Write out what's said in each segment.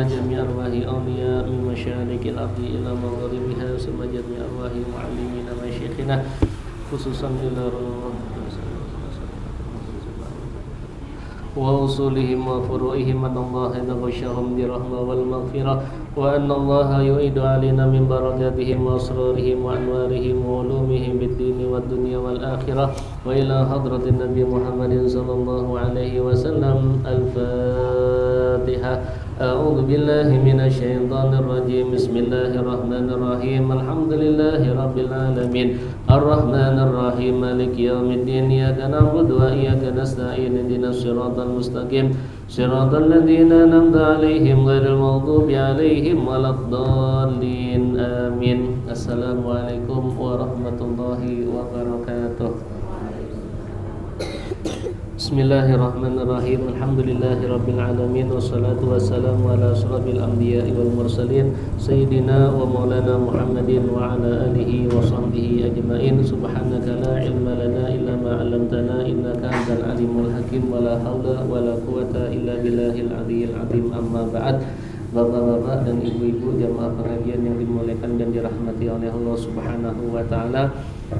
جميع أرواح أولياء من مشارق الأرض إلى مغاربها ثم جميع أرواح معلمين مشايخنا خصوصا إلى وأصولهم وفروعهم أن الله يغشاهم برحمة والمغفرة وأن الله يعيد علينا من بركاتهم وأسرارهم وأنوارهم وعلومهم بالدين والدنيا والآخرة وإلى حضرة النبي محمد صلى الله عليه وسلم. الفاتحة. أعوذ بالله من الشيطان الرجيم. بسم الله الرحمن الرحيم. الحمد لله رب العالمين الرحمن الرحيم مالك يوم الدين إياك نعبد وإياك نستعين اهدنا الصراط المستقيم صراط الذين أنعمت عليهم غير المغضوب عليهم ولا الضالين آمين. السلام عليكم ورحمة الله وبركاته. Bismillahirrahmanirrahim. Alhamdulillahirabbil alamin wassalatu wassalamu ala asyrafil anbiya'i wal mursalin sayyidina wa maulana Muhammadin wa ala alihi wa sahbihi ajmain. Subhanaka la ilma lana illa ma 'allamtana innaka antal alimul hakim wa la haula wa la quwwata illa billahil aliyyil azim. Amma ba'd. Bapak-bapak dan ibu-ibu jamaah pengajian yang dimuliakan dan dirahmati oleh Allah Subhanahu wa taala,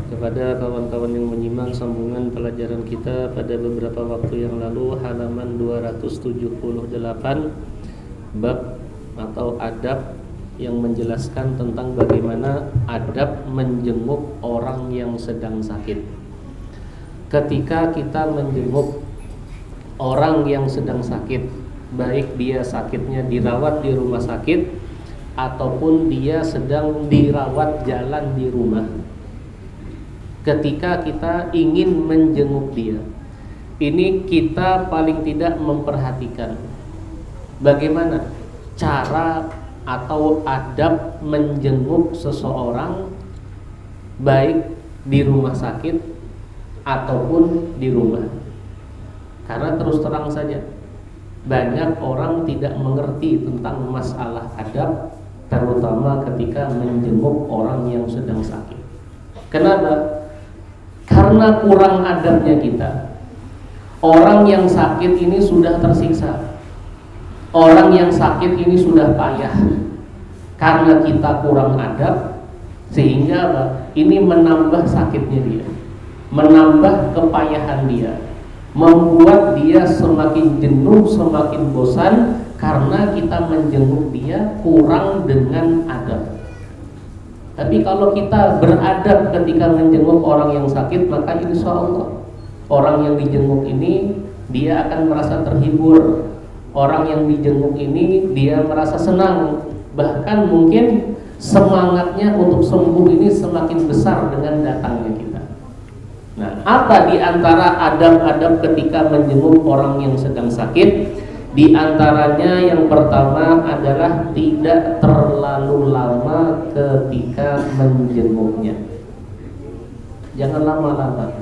kepada kawan-kawan yang menyimak sambungan pelajaran kita pada beberapa waktu yang lalu, halaman 278, bab atau adab yang menjelaskan tentang bagaimana adab menjenguk orang yang sedang sakit. Ketika kita menjenguk orang yang sedang sakit, baik dia sakitnya dirawat di rumah sakit ataupun dia sedang dirawat jalan di rumah, ketika kita ingin menjenguk dia, ini kita paling tidak memperhatikan bagaimana cara atau adab menjenguk seseorang baik di rumah sakit ataupun di rumah. Karena terus terang saja, banyak orang tidak mengerti tentang masalah adab, terutama ketika menjenguk orang yang sedang sakit. Kenapa? Karena kurang adabnya kita. Orang yang sakit ini sudah tersiksa, orang yang sakit ini sudah payah. Karena kita kurang adab, sehingga ini menambah sakitnya dia, menambah kepayahan dia, membuat dia semakin jenuh, semakin bosan, karena kita menjenguk dia kurang dengan adab. Tapi kalau kita beradab ketika menjenguk orang yang sakit, maka insya Allah orang yang dijenguk ini dia akan merasa terhibur. Orang yang dijenguk ini dia merasa senang. Bahkan mungkin semangatnya untuk sembuh ini semakin besar dengan datangnya kita. Nah, apa di antara adab-adab ketika menjenguk orang yang sedang sakit? Di antaranya yang pertama adalah tidak terlalu lama ketika menjenguknya. Jangan lama-lama.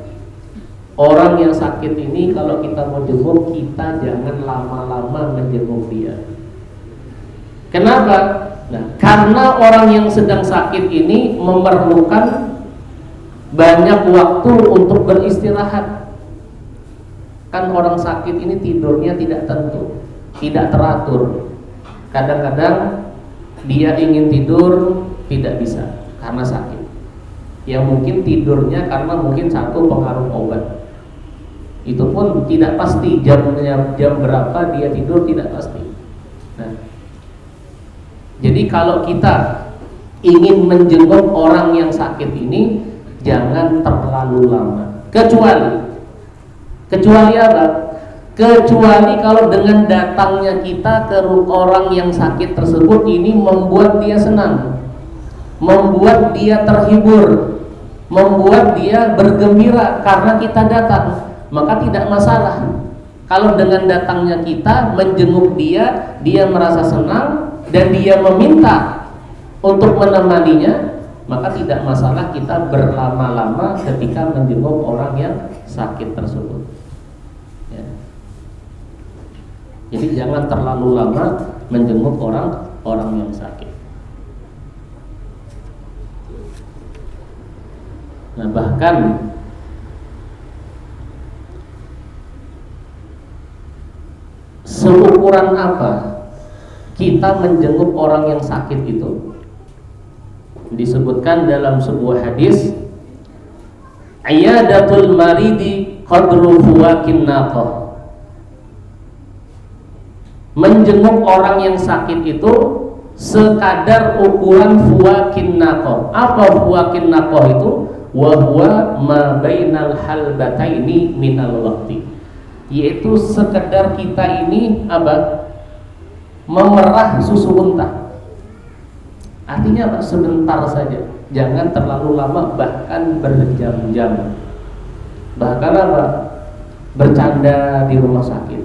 Orang yang sakit ini kalau kita mau jenguk, kita jangan lama-lama menjenguk dia. Kenapa? Nah, karena orang yang sedang sakit ini memerlukan banyak waktu untuk beristirahat. Kan orang sakit ini tidurnya tidak tentu, tidak teratur. Kadang-kadang dia ingin tidur tidak bisa karena sakit. Yang mungkin tidurnya karena mungkin satu pengaruh obat. Itu pun tidak pasti jamnya, jam berapa dia tidur tidak pasti. Nah, jadi kalau kita ingin menjenguk orang yang sakit ini, jangan terlalu lama. Kecuali apa? Kecuali kalau dengan datangnya kita ke orang yang sakit tersebut ini membuat dia senang, membuat dia terhibur, membuat dia bergembira karena kita datang, maka tidak masalah. Kalau dengan datangnya kita menjenguk dia, dia merasa senang dan dia meminta untuk menemaninya, maka tidak masalah kita berlama-lama ketika menjenguk orang yang sakit tersebut. Ya. Jadi jangan terlalu lama menjenguk orang yang sakit. Nah, bahkan seukuran apa kita kita menjenguk orang yang sakit itu? Disebutkan dalam sebuah hadis, iyadatul maridi qadru fuwakin naqah. Menjenguk orang yang sakit itu sekadar ukuran fuwakin naqah. Apa fuwakin naqah itu? Wa huwa ma bainal halbataini minal waqti. Yaitu sekedar kita ini apa? Memerah susu unta. Artinya apa? Sebentar saja. Jangan terlalu lama, bahkan berjam-jam. Bahkan apa? Bercanda di rumah sakit,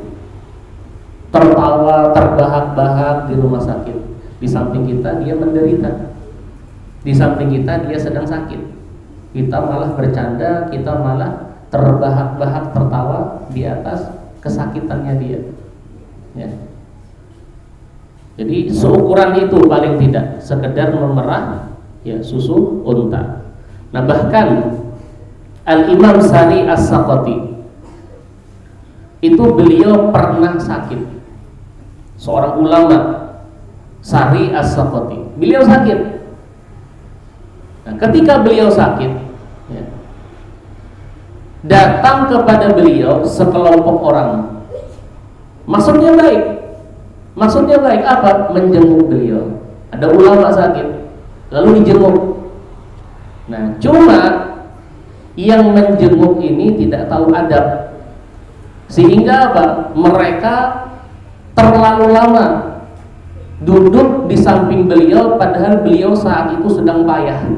tertawa, terbahak-bahak di rumah sakit. Di samping kita dia menderita, di samping kita dia sedang sakit. Kita malah bercanda, kita malah terbahak-bahak, tertawa di atas kesakitannya dia, ya. Jadi seukuran itu paling tidak, sekedar memerah ya susu unta. Nah, bahkan Al-Imam Sari As-Saqati itu beliau pernah sakit. Seorang ulama, Sari As-Saqati, beliau sakit. Nah, ketika beliau sakit, ya, datang kepada beliau sekelompok orang. Maksudnya baik apa? Menjenguk beliau. Ada ulama sakit, lalu dijenguk. Nah, cuma yang menjenguk ini tidak tahu adab, sehingga apa? Mereka terlalu lama duduk di samping beliau, padahal beliau saat itu sedang payah,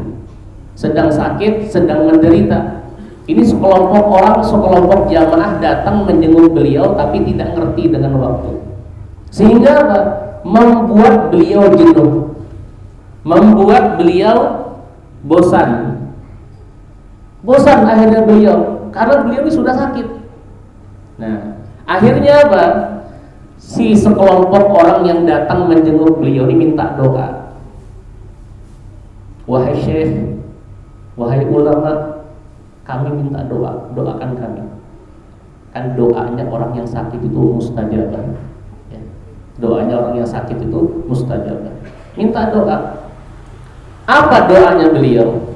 sedang sakit, sedang menderita. Ini sekelompok orang, sekelompok jamaah datang menjenguk beliau, tapi tidak ngerti dengan waktu. Sehingga apa? Membuat beliau jenuh, membuat beliau bosan akhirnya beliau, karena beliau ini sudah sakit. Nah, akhirnya apa? Si sekelompok orang yang datang menjenguk beliau ini minta doa. Wahai syekh, wahai ulama, kami minta doa, doakan kami. Kan doanya orang yang sakit itu mustajabah. Doanya orang yang sakit itu mustajabah. Minta doa. Apa doanya beliau?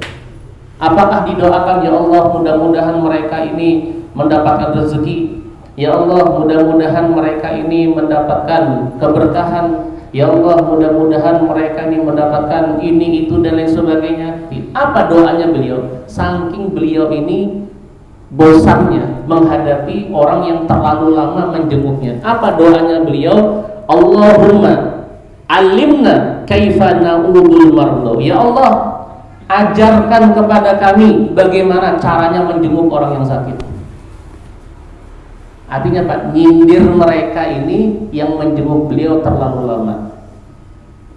Apakah didoakan, ya Allah, mudah-mudahan mereka ini mendapatkan rezeki. Ya Allah, mudah-mudahan mereka ini mendapatkan keberkahan. Ya Allah, mudah-mudahan mereka ini mendapatkan ini, itu, dan lain sebagainya. Apa doanya beliau? Saking beliau ini bosannya menghadapi orang yang terlalu lama menjenguknya. Apa doanya beliau? Allahumma alimna kaifa na'udul mardo. Ya Allah, ajarkan kepada kami bagaimana caranya menjenguk orang yang sakit. Artinya Pak, nyindir mereka ini yang menjenguk beliau terlalu lama.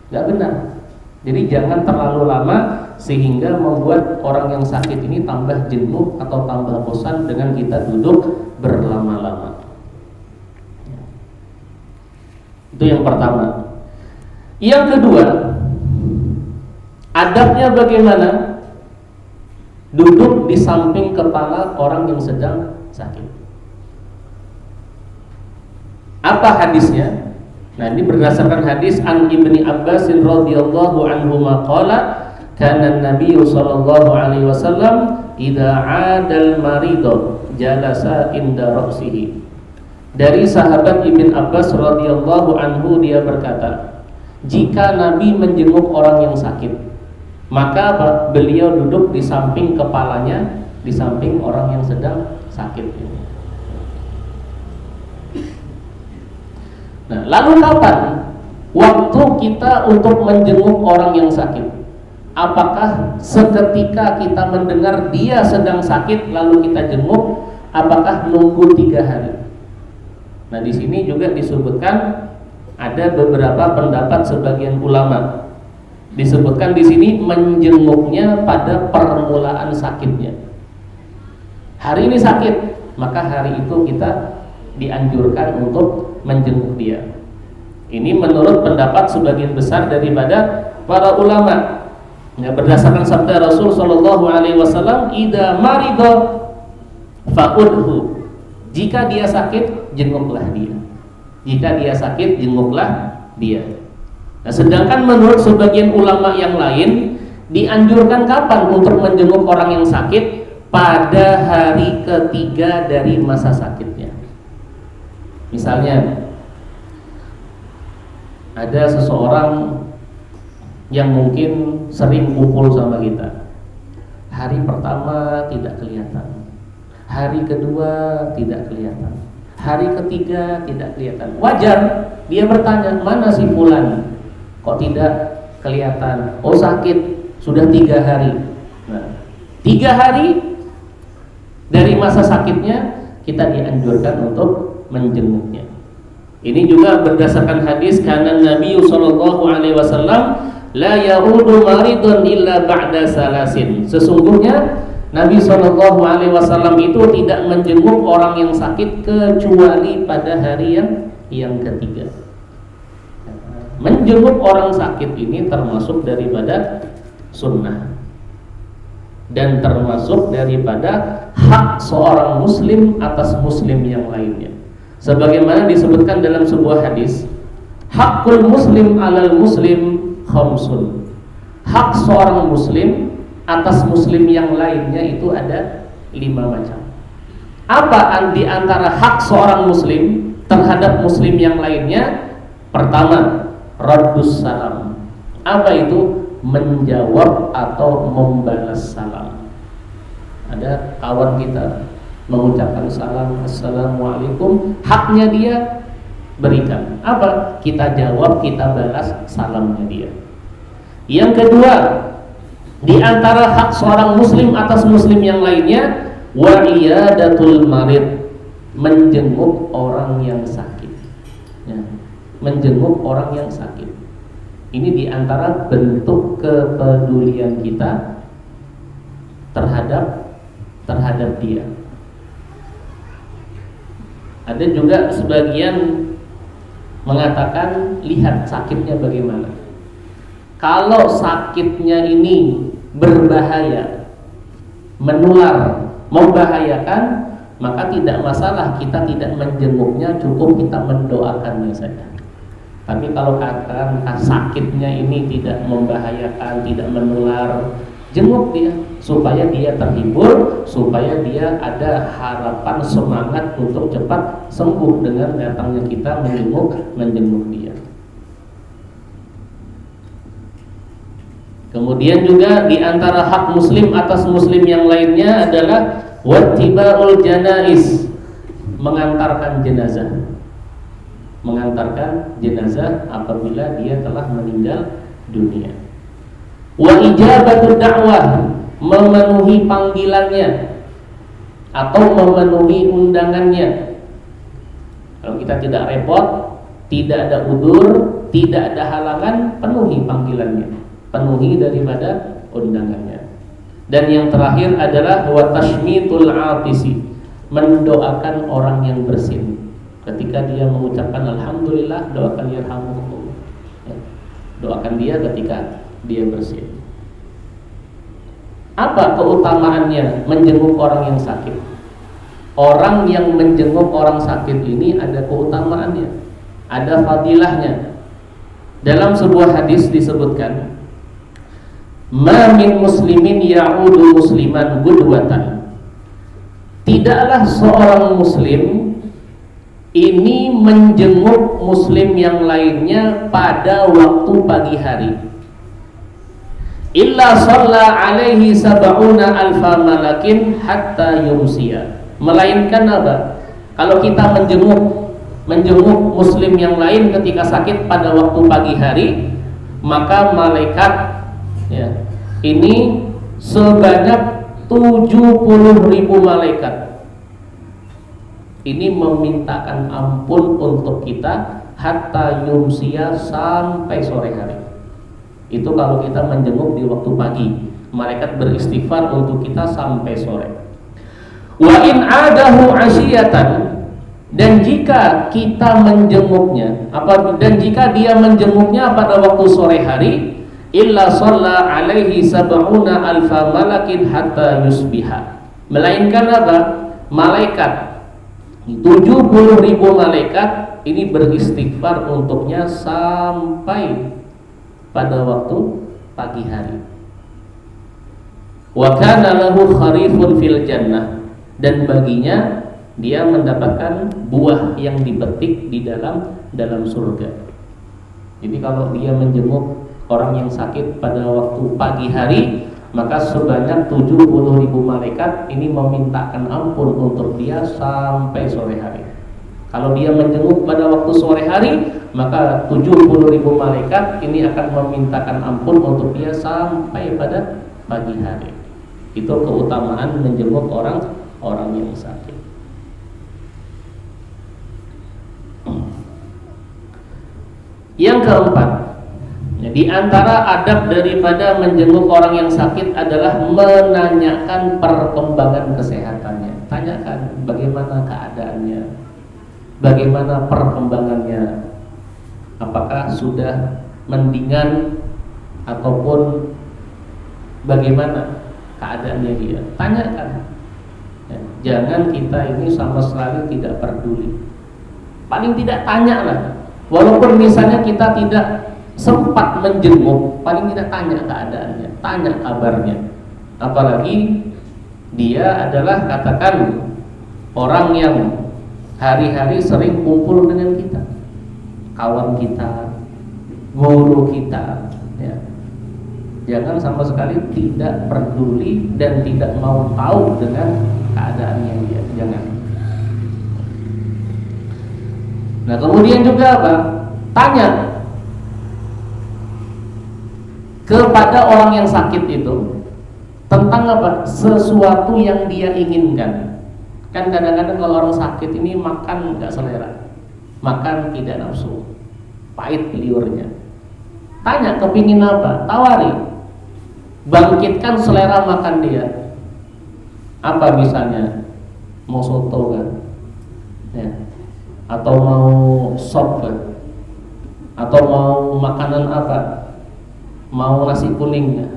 Gak benar. Jadi jangan terlalu lama sehingga membuat orang yang sakit ini tambah jenuh atau tambah bosan dengan kita duduk berlama-lama. Itu yang pertama. Yang kedua, adabnya bagaimana? Duduk di samping kepala orang yang sedang sakit. Apa hadisnya? Nah, ini berdasarkan hadis an Ibni Abbas radhiyallahu anhu qala kana Nabi sallallahu alaihi wasallam idza 'adal marido jalasa inda ra'sihi. Dari sahabat Ibn Abbas radhiyallahu anhu, dia berkata, jika Nabi menjenguk orang yang sakit, maka apa? Beliau duduk di samping kepalanya, di samping orang yang sedang sakit. Nah, lalu kapan waktu kita untuk menjenguk orang yang sakit? Apakah seketika kita mendengar dia sedang sakit lalu kita jenguk? Apakah nunggu 3 hari? Nah, di sini juga disebutkan ada beberapa pendapat sebagian ulama. Disebutkan di sini menjenguknya pada permulaan sakitnya. Hari ini sakit, maka hari itu kita dianjurkan untuk menjenguk dia. Ini menurut pendapat sebagian besar daripada para ulama. Ya, berdasarkan sabda Rasul sallallahu alaihi wasallam, "Idza marida fa'udhu." Jika dia sakit, jenguklah dia. Jika dia sakit, jenguklah dia. Nah, sedangkan menurut sebagian ulama yang lain dianjurkan kapan untuk menjenguk orang yang sakit? Pada hari ketiga dari masa sakitnya. Misalnya ada seseorang yang mungkin sering kumpul sama kita. Hari pertama tidak kelihatan, hari kedua tidak kelihatan, hari ketiga tidak kelihatan. Wajar dia bertanya, mana si fulan? Kok tidak kelihatan? Oh, sakit, sudah 3 hari. Nah, 3 hari dari masa sakitnya kita dianjurkan untuk menjenguknya. Ini juga berdasarkan hadis karena Nabi sallallahu alaihi wasallam la ya'udu maridun illa ba'da salasin. Sesungguhnya Nabi sallallahu alaihi wasallam itu tidak menjenguk orang yang sakit kecuali pada hari yang ketiga. Menjenguk orang sakit ini termasuk daripada sunnah dan termasuk daripada hak seorang muslim atas muslim yang lainnya. Sebagaimana disebutkan dalam sebuah hadis, hakul muslim alal muslim khamsun. Hak seorang muslim atas muslim yang lainnya itu ada 5 macam. Apa di antara hak seorang muslim terhadap muslim yang lainnya? Pertama, raddus salam. Apa itu? Menjawab atau membalas salam. Ada kawan kita mengucapkan salam, assalamualaikum, haknya dia berikan. Apa? Kita jawab, kita balas salamnya dia. Yang kedua, di antara hak seorang muslim atas muslim yang lainnya, wa iyadatul marid, menjenguk orang yang sakit. Ya, menjenguk orang yang sakit. Ini diantara bentuk kepedulian kita terhadap dia. Ada juga sebagian mengatakan lihat sakitnya bagaimana. Kalau sakitnya ini berbahaya, menular, membahayakan, maka tidak masalah kita tidak menjenguknya, cukup kita mendoakannya saja. Tapi kalau katakan sakitnya ini tidak membahayakan, tidak menular, jenguk dia supaya dia terhibur, supaya dia ada harapan semangat untuk cepat sembuh dengan datangnya kita menjenguk dia. Kemudian juga di antara hak muslim atas muslim yang lainnya adalah wattiba'ul janaiz, mengantarkan jenazah. Mengantarkan jenazah apabila dia telah meninggal dunia. Wa ijabatud da'wah, memenuhi panggilannya atau memenuhi undangannya. Kalau kita tidak repot, tidak ada udzur, tidak ada halangan, penuhi panggilannya, penuhi daripada undangannya. Dan yang terakhir adalah wa tashmitul atisi, mendoakan orang yang bersin. Ketika dia mengucapkan alhamdulillah, doakan yarhamukumullah. Ya, doakan dia ketika dia bersin. Apa keutamaannya menjenguk orang yang sakit? Orang yang menjenguk orang sakit ini ada keutamaannya, ada fadilahnya. Dalam sebuah hadis disebutkan, ma min muslimin ya'udu musliman gudwatan. Tidaklah seorang muslim ini menjenguk muslim yang lainnya pada waktu pagi hari, illa shalla alaihi sab'una alfa malakin hatta yumsiya. Melainkan apa? Kalau kita menjenguk muslim yang lain ketika sakit pada waktu pagi hari, maka malaikat ini sebanyak 70.000 malaikat ini memintakan ampun untuk kita hatta yumsiya, sampai sore hari. Itu kalau kita menjenguk di waktu pagi, malaikat beristighfar untuk kita sampai sore. Wa in adahu asyiyatan, dan jika kita menjenguknya dan jika dia menjenguknya pada waktu sore hari, illa shalla alaihi sab'una alfa malakin hatta yusbiha. Melainkan apa? Malaikat 70.000 malaikat ini beristighfar untuknya sampai pada waktu pagi hari. Wa kana lahu kharifun fil jannah, dan baginya dia mendapatkan buah yang dipetik di dalam surga. Jadi kalau dia menjenguk orang yang sakit pada waktu pagi hari, maka sebanyak 70.000 malaikat ini memintakan ampun untuk dia sampai sore hari. Kalau dia menjenguk pada waktu sore hari, maka 70.000 malaikat ini akan memintakan ampun untuk dia sampai pada pagi hari. Itu keutamaan menjenguk orang yang sakit. Yang keempat, di antara adab daripada menjenguk orang yang sakit adalah menanyakan perkembangan kesehatannya. Tanyakan bagaimana keadaannya, bagaimana perkembangannya, apakah sudah mendingan ataupun bagaimana keadaannya dia. Tanyakan. Ya, jangan kita ini sama sekali tidak peduli. Paling tidak tanyalah. Walaupun misalnya kita tidak sempat menjenguk, paling tidak tanya keadaannya, tanya kabarnya. Apalagi dia adalah katakan orang yang hari-hari sering kumpul dengan kita, kawan kita, guru kita, ya. Jangan sama sekali tidak peduli dan tidak mau tahu dengan keadaannya dia. Jangan. Nah, kemudian juga apa? Tanya kepada orang yang sakit itu tentang apa? Sesuatu yang dia inginkan. Kan kadang-kadang kalau orang sakit ini makan nggak selera, makan tidak nafsu, pahit liurnya. Tanya kepingin apa? Tawari, bangkitkan selera makan dia. Apa misalnya? Mau soto kan? Ya. Atau mau sop kan? Atau mau makanan apa? Mau nasi kuning ya?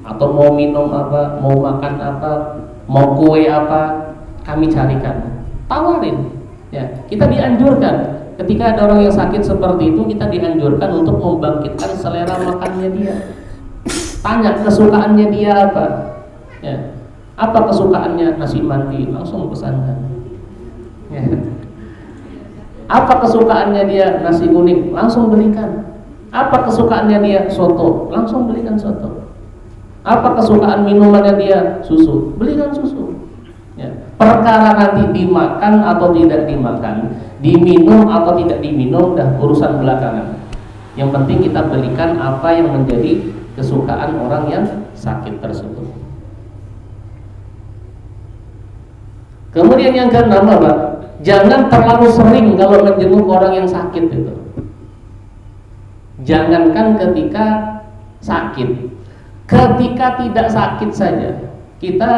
Atau mau minum apa? Mau makan apa? Mau kue apa? Kami carikan. Tawarin. Ya, kita dianjurkan ketika ada orang yang sakit seperti itu, kita dianjurkan untuk membangkitkan selera makannya dia. Tanya kesukaannya dia apa? Ya. Apa kesukaannya? Nasi mandi, langsung pesankan. Ya. Apa kesukaannya dia? Nasi kuning, langsung belikan. Apa kesukaannya dia? Soto, langsung belikan soto. Apa kesukaan minumannya dia? Susu, belikan susu. Ya. Perkara nanti dimakan atau tidak dimakan, diminum atau tidak diminum, dah urusan belakangan. Yang penting kita belikan apa yang menjadi kesukaan orang yang sakit tersebut. Kemudian yang keenam apa? Jangan terlalu sering kalau menjenguk orang yang sakit itu. Jangankan ketika sakit, ketika tidak sakit saja, kita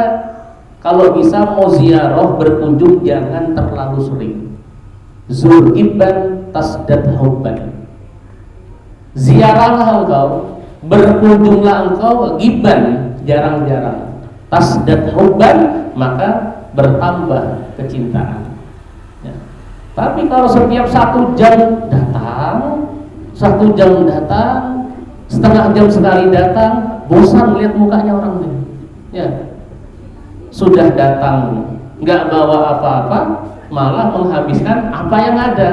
kalau bisa mau ziarah berkunjung jangan terlalu sering. Zur iban tasdad hubban. Ziarahlah engkau, berkunjunglah engkau giban jarang-jarang. Tasdad hubban, maka bertambah kecintaan. Ya. Tapi kalau setiap 1 jam datang, 1 jam datang, setengah jam sekali datang, bosan lihat mukanya orang ini. Ya. Sudah datang nggak bawa apa-apa, malah menghabiskan apa yang ada.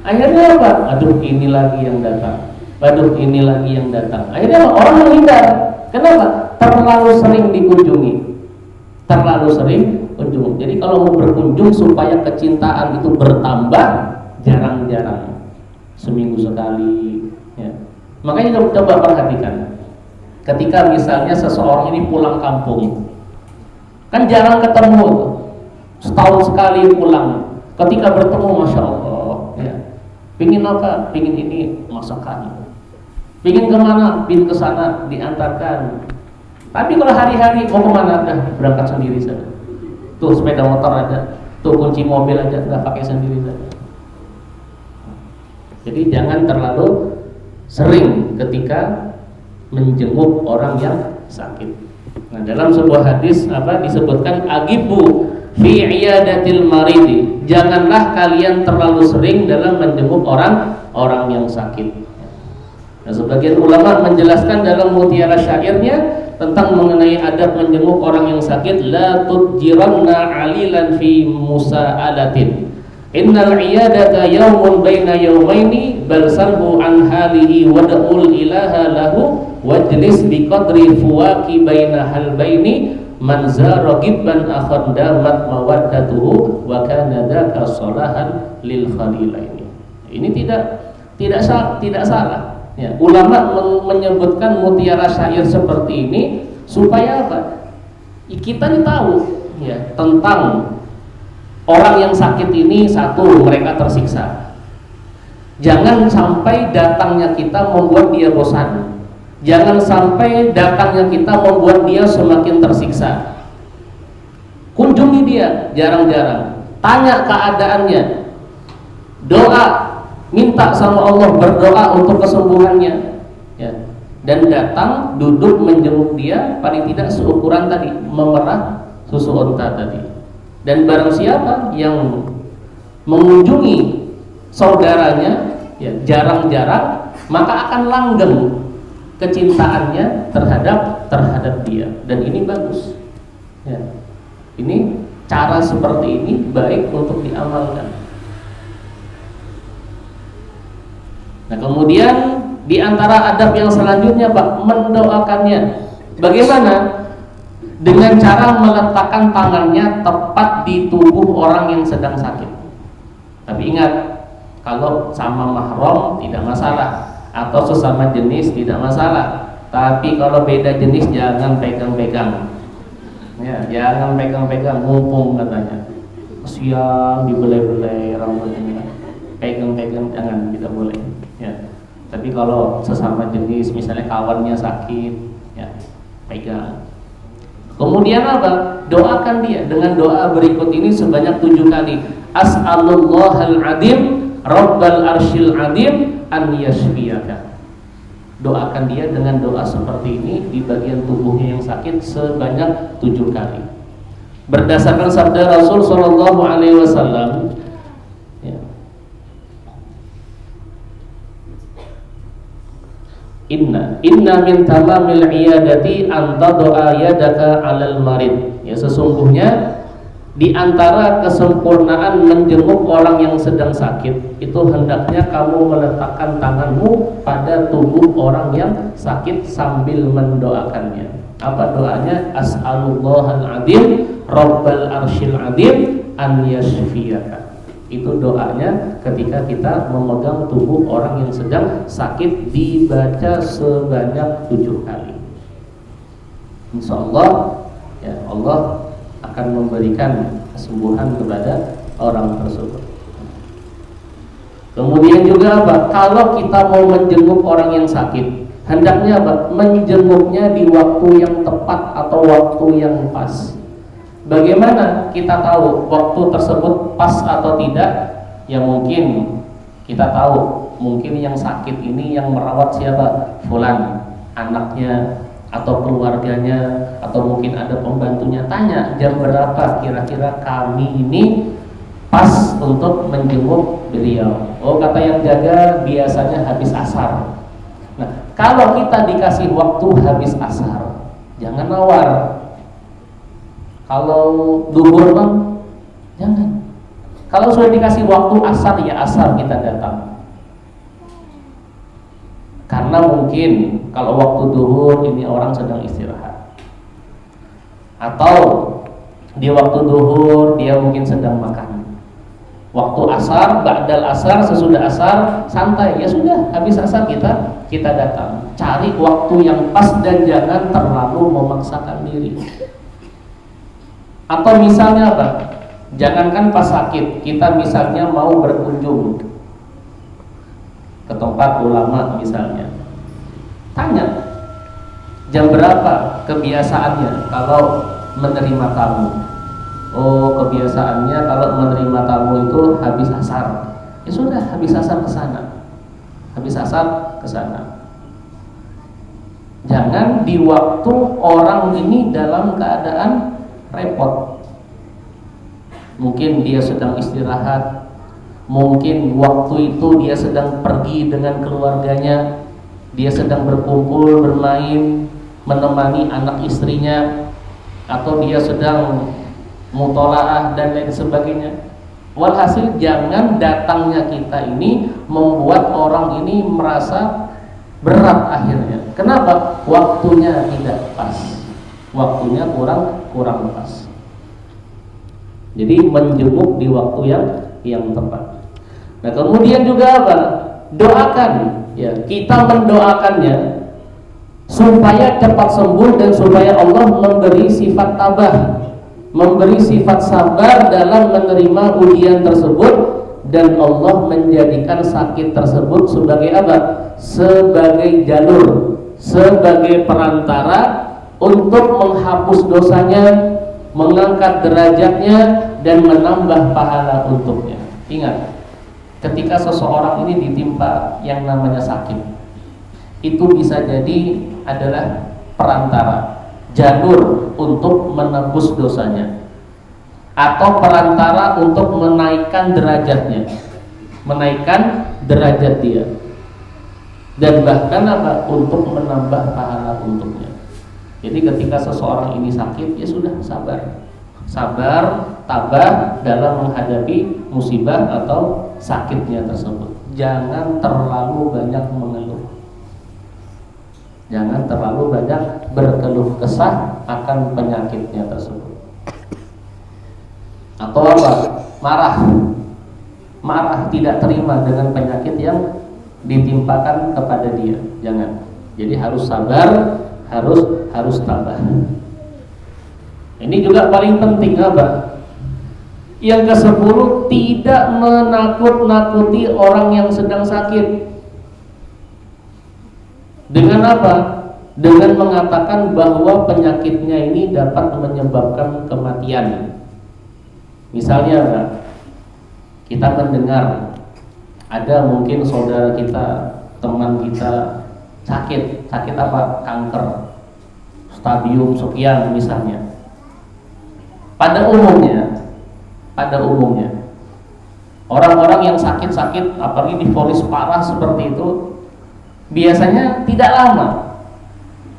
Akhirnya apa? Aduh, ini lagi yang datang. Aduh, ini lagi yang datang. Akhirnya orang menghindar. Kenapa? Terlalu sering dikunjungi. Terlalu sering kunjung. Jadi kalau mau berkunjung supaya kecintaan itu bertambah, jarang-jarang, seminggu sekali. Ya. Makanya coba perhatikan. Ketika misalnya seseorang ini pulang kampung, kan jarang ketemu, setahun sekali pulang. Ketika bertemu, masya Allah, ya. Pingin apa? Pingin ini masakan. Pingin kemana? Pingin ke sana, diantarkan. Tapi kalau hari-hari mau kemana? Dah berangkat sendiri saja. Tuh sepeda motor ada, tuh kunci mobil aja, nggak pakai sendiri saja. Jadi jangan terlalu sering ketika menjenguk orang yang sakit. Nah, dalam sebuah hadis disebutkan agibu fi iyadatil maridi. Janganlah kalian terlalu sering dalam menjenguk orang yang sakit. Nah, sebagian ulama menjelaskan dalam mutiara syairnya tentang mengenai adab menjenguk orang yang sakit, la tudjiranna alilan fi musa'alatin. Innal iyadata yawmun baina yawmaini bal salhu an halihi wad'ul ilaha lahu wajlis biqadri fuwaki baina halbaini man zara gibban akhad damat mawaddatuhu wa kana dzaka salahan lil khalilaini. Ini tidak salah. Ya, ulama menyebutkan mutiara syair seperti ini supaya apa? Kita tahu ya tentang orang yang sakit ini. Satu, mereka tersiksa. Jangan sampai datangnya kita membuat dia bosan. Jangan sampai datangnya kita membuat dia semakin tersiksa. Kunjungi dia jarang-jarang, tanya keadaannya, doa, minta sama Allah, berdoa untuk kesembuhannya ya. Dan datang duduk menjenguk dia, paling tidak seukuran tadi memerah susu onta tadi. Dan barang siapa yang mengunjungi saudaranya ya jarang-jarang, maka akan langgeng kecintaannya terhadap dia. Dan ini bagus ya. Ini cara seperti ini baik untuk diamalkan. Nah, kemudian di antara adab yang selanjutnya Pak, mendoakannya. Bagaimana? Dengan cara meletakkan tangannya tepat di tubuh orang yang sedang sakit. Tapi ingat, kalau sama mahram tidak masalah, atau sesama jenis tidak masalah. Tapi kalau beda jenis jangan pegang-pegang. Ya, jangan pegang-pegang, mumpung katanya. Kasihan dibelai-belai rambutnya. Pegang-pegang jangan, tidak boleh. Ya. Tapi kalau sesama jenis, misalnya kawannya sakit, ya pegang. Kemudian apa? Doakan dia dengan doa berikut ini sebanyak 7 kali. As'alullahal azim rabbal arsyil azim an yashfiyaka. Doakan dia dengan doa seperti ini di bagian tubuhnya yang sakit sebanyak 7 kali. Berdasarkan sabda Rasul sallallahu alaihi wasallam, Inna min tamamil iyadati anta doa yadaka alal marid. Ya, sesungguhnya di antara kesempurnaan menjenguk orang yang sedang sakit itu hendaknya kamu meletakkan tanganmu pada tubuh orang yang sakit sambil mendoakannya. Apa doanya? As'alullahal azim rabbal arsyil azim an yashfiyaka. Itu doanya ketika kita memegang tubuh orang yang sedang sakit, dibaca sebanyak 7 kali. Insya Allah ya, Allah akan memberikan kesembuhan kepada orang tersebut. Kemudian juga apa? Kalau kita mau menjenguk orang yang sakit, hendaknya apa? Menjenguknya di waktu yang tepat atau waktu yang pas. Bagaimana kita tahu waktu tersebut pas atau tidak? Ya mungkin kita tahu, mungkin yang sakit ini yang merawat siapa? Fulan, anaknya atau keluarganya, atau mungkin ada pembantunya. Tanya jam berapa kira-kira kami ini pas untuk menjenguk beliau. Oh, kata yang jaga biasanya habis asar. Nah, kalau kita dikasih waktu habis asar, jangan nawar. Kalau duhur bang, jangan. Kalau sudah dikasih waktu asar, ya asar kita datang. Karena mungkin kalau waktu duhur ini orang sedang istirahat, atau di waktu duhur dia mungkin sedang makan. Waktu asar, ba'dal asar, sesudah asar santai, ya sudah habis asar kita datang. Cari waktu yang pas dan jangan terlalu memaksakan diri. Atau misalnya apa? Jangankan pas sakit, kita misalnya mau berkunjung ke tempat ulama misalnya. Tanya, jam berapa kebiasaannya kalau menerima tamu? Oh, kebiasaannya kalau menerima tamu itu habis asar. Ya sudah, habis asar ke sana. Habis asar ke sana. Jangan di waktu orang ini dalam keadaan repot. Mungkin dia sedang istirahat, mungkin waktu itu dia sedang pergi dengan keluarganya. dia sedang berkumpul, bermain, menemani anak istrinya, atau dia sedang mutolaah dan lain sebagainya. Walhasil jangan datangnya kita ini membuat orang ini merasa berat akhirnya. Kenapa? Waktunya tidak pas, waktunya kurang pas. Jadi menjenguk di waktu yang tepat. Nah kemudian juga apa? Doakan, ya kita mendoakannya supaya cepat sembuh dan supaya Allah memberi sifat tabah, memberi sifat sabar dalam menerima ujian tersebut, dan Allah menjadikan sakit tersebut sebagai apa? Sebagai jalur, sebagai perantara untuk menghapus dosanya, mengangkat derajatnya, dan menambah pahala untuknya. Ingat, ketika seseorang ini ditimpa yang namanya sakit, itu bisa jadi adalah perantara, jalur untuk menebus dosanya, atau perantara untuk menaikkan derajatnya, menaikkan derajat dia, dan bahkan apa? Untuk menambah pahala untuknya. Jadi ketika seseorang ini sakit, ya sudah sabar, tabah dalam menghadapi musibah atau sakitnya tersebut. Jangan terlalu banyak mengeluh, jangan terlalu banyak berkeluh kesah akan penyakitnya tersebut. Atau apa? Marah tidak terima dengan penyakit yang ditimpakan kepada dia. Jangan. Jadi harus sabar, harus tabah. Ini juga paling penting apa? Yang ke-10, tidak menakut-nakuti orang yang sedang sakit. Dengan apa? Dengan mengatakan bahwa penyakitnya ini dapat menyebabkan kematian. Misalnya kita mendengar ada mungkin saudara kita, teman kita sakit apa? Kanker stadium sekian misalnya. Pada umumnya orang-orang yang sakit-sakit, apalagi divonis parah seperti itu, biasanya tidak lama.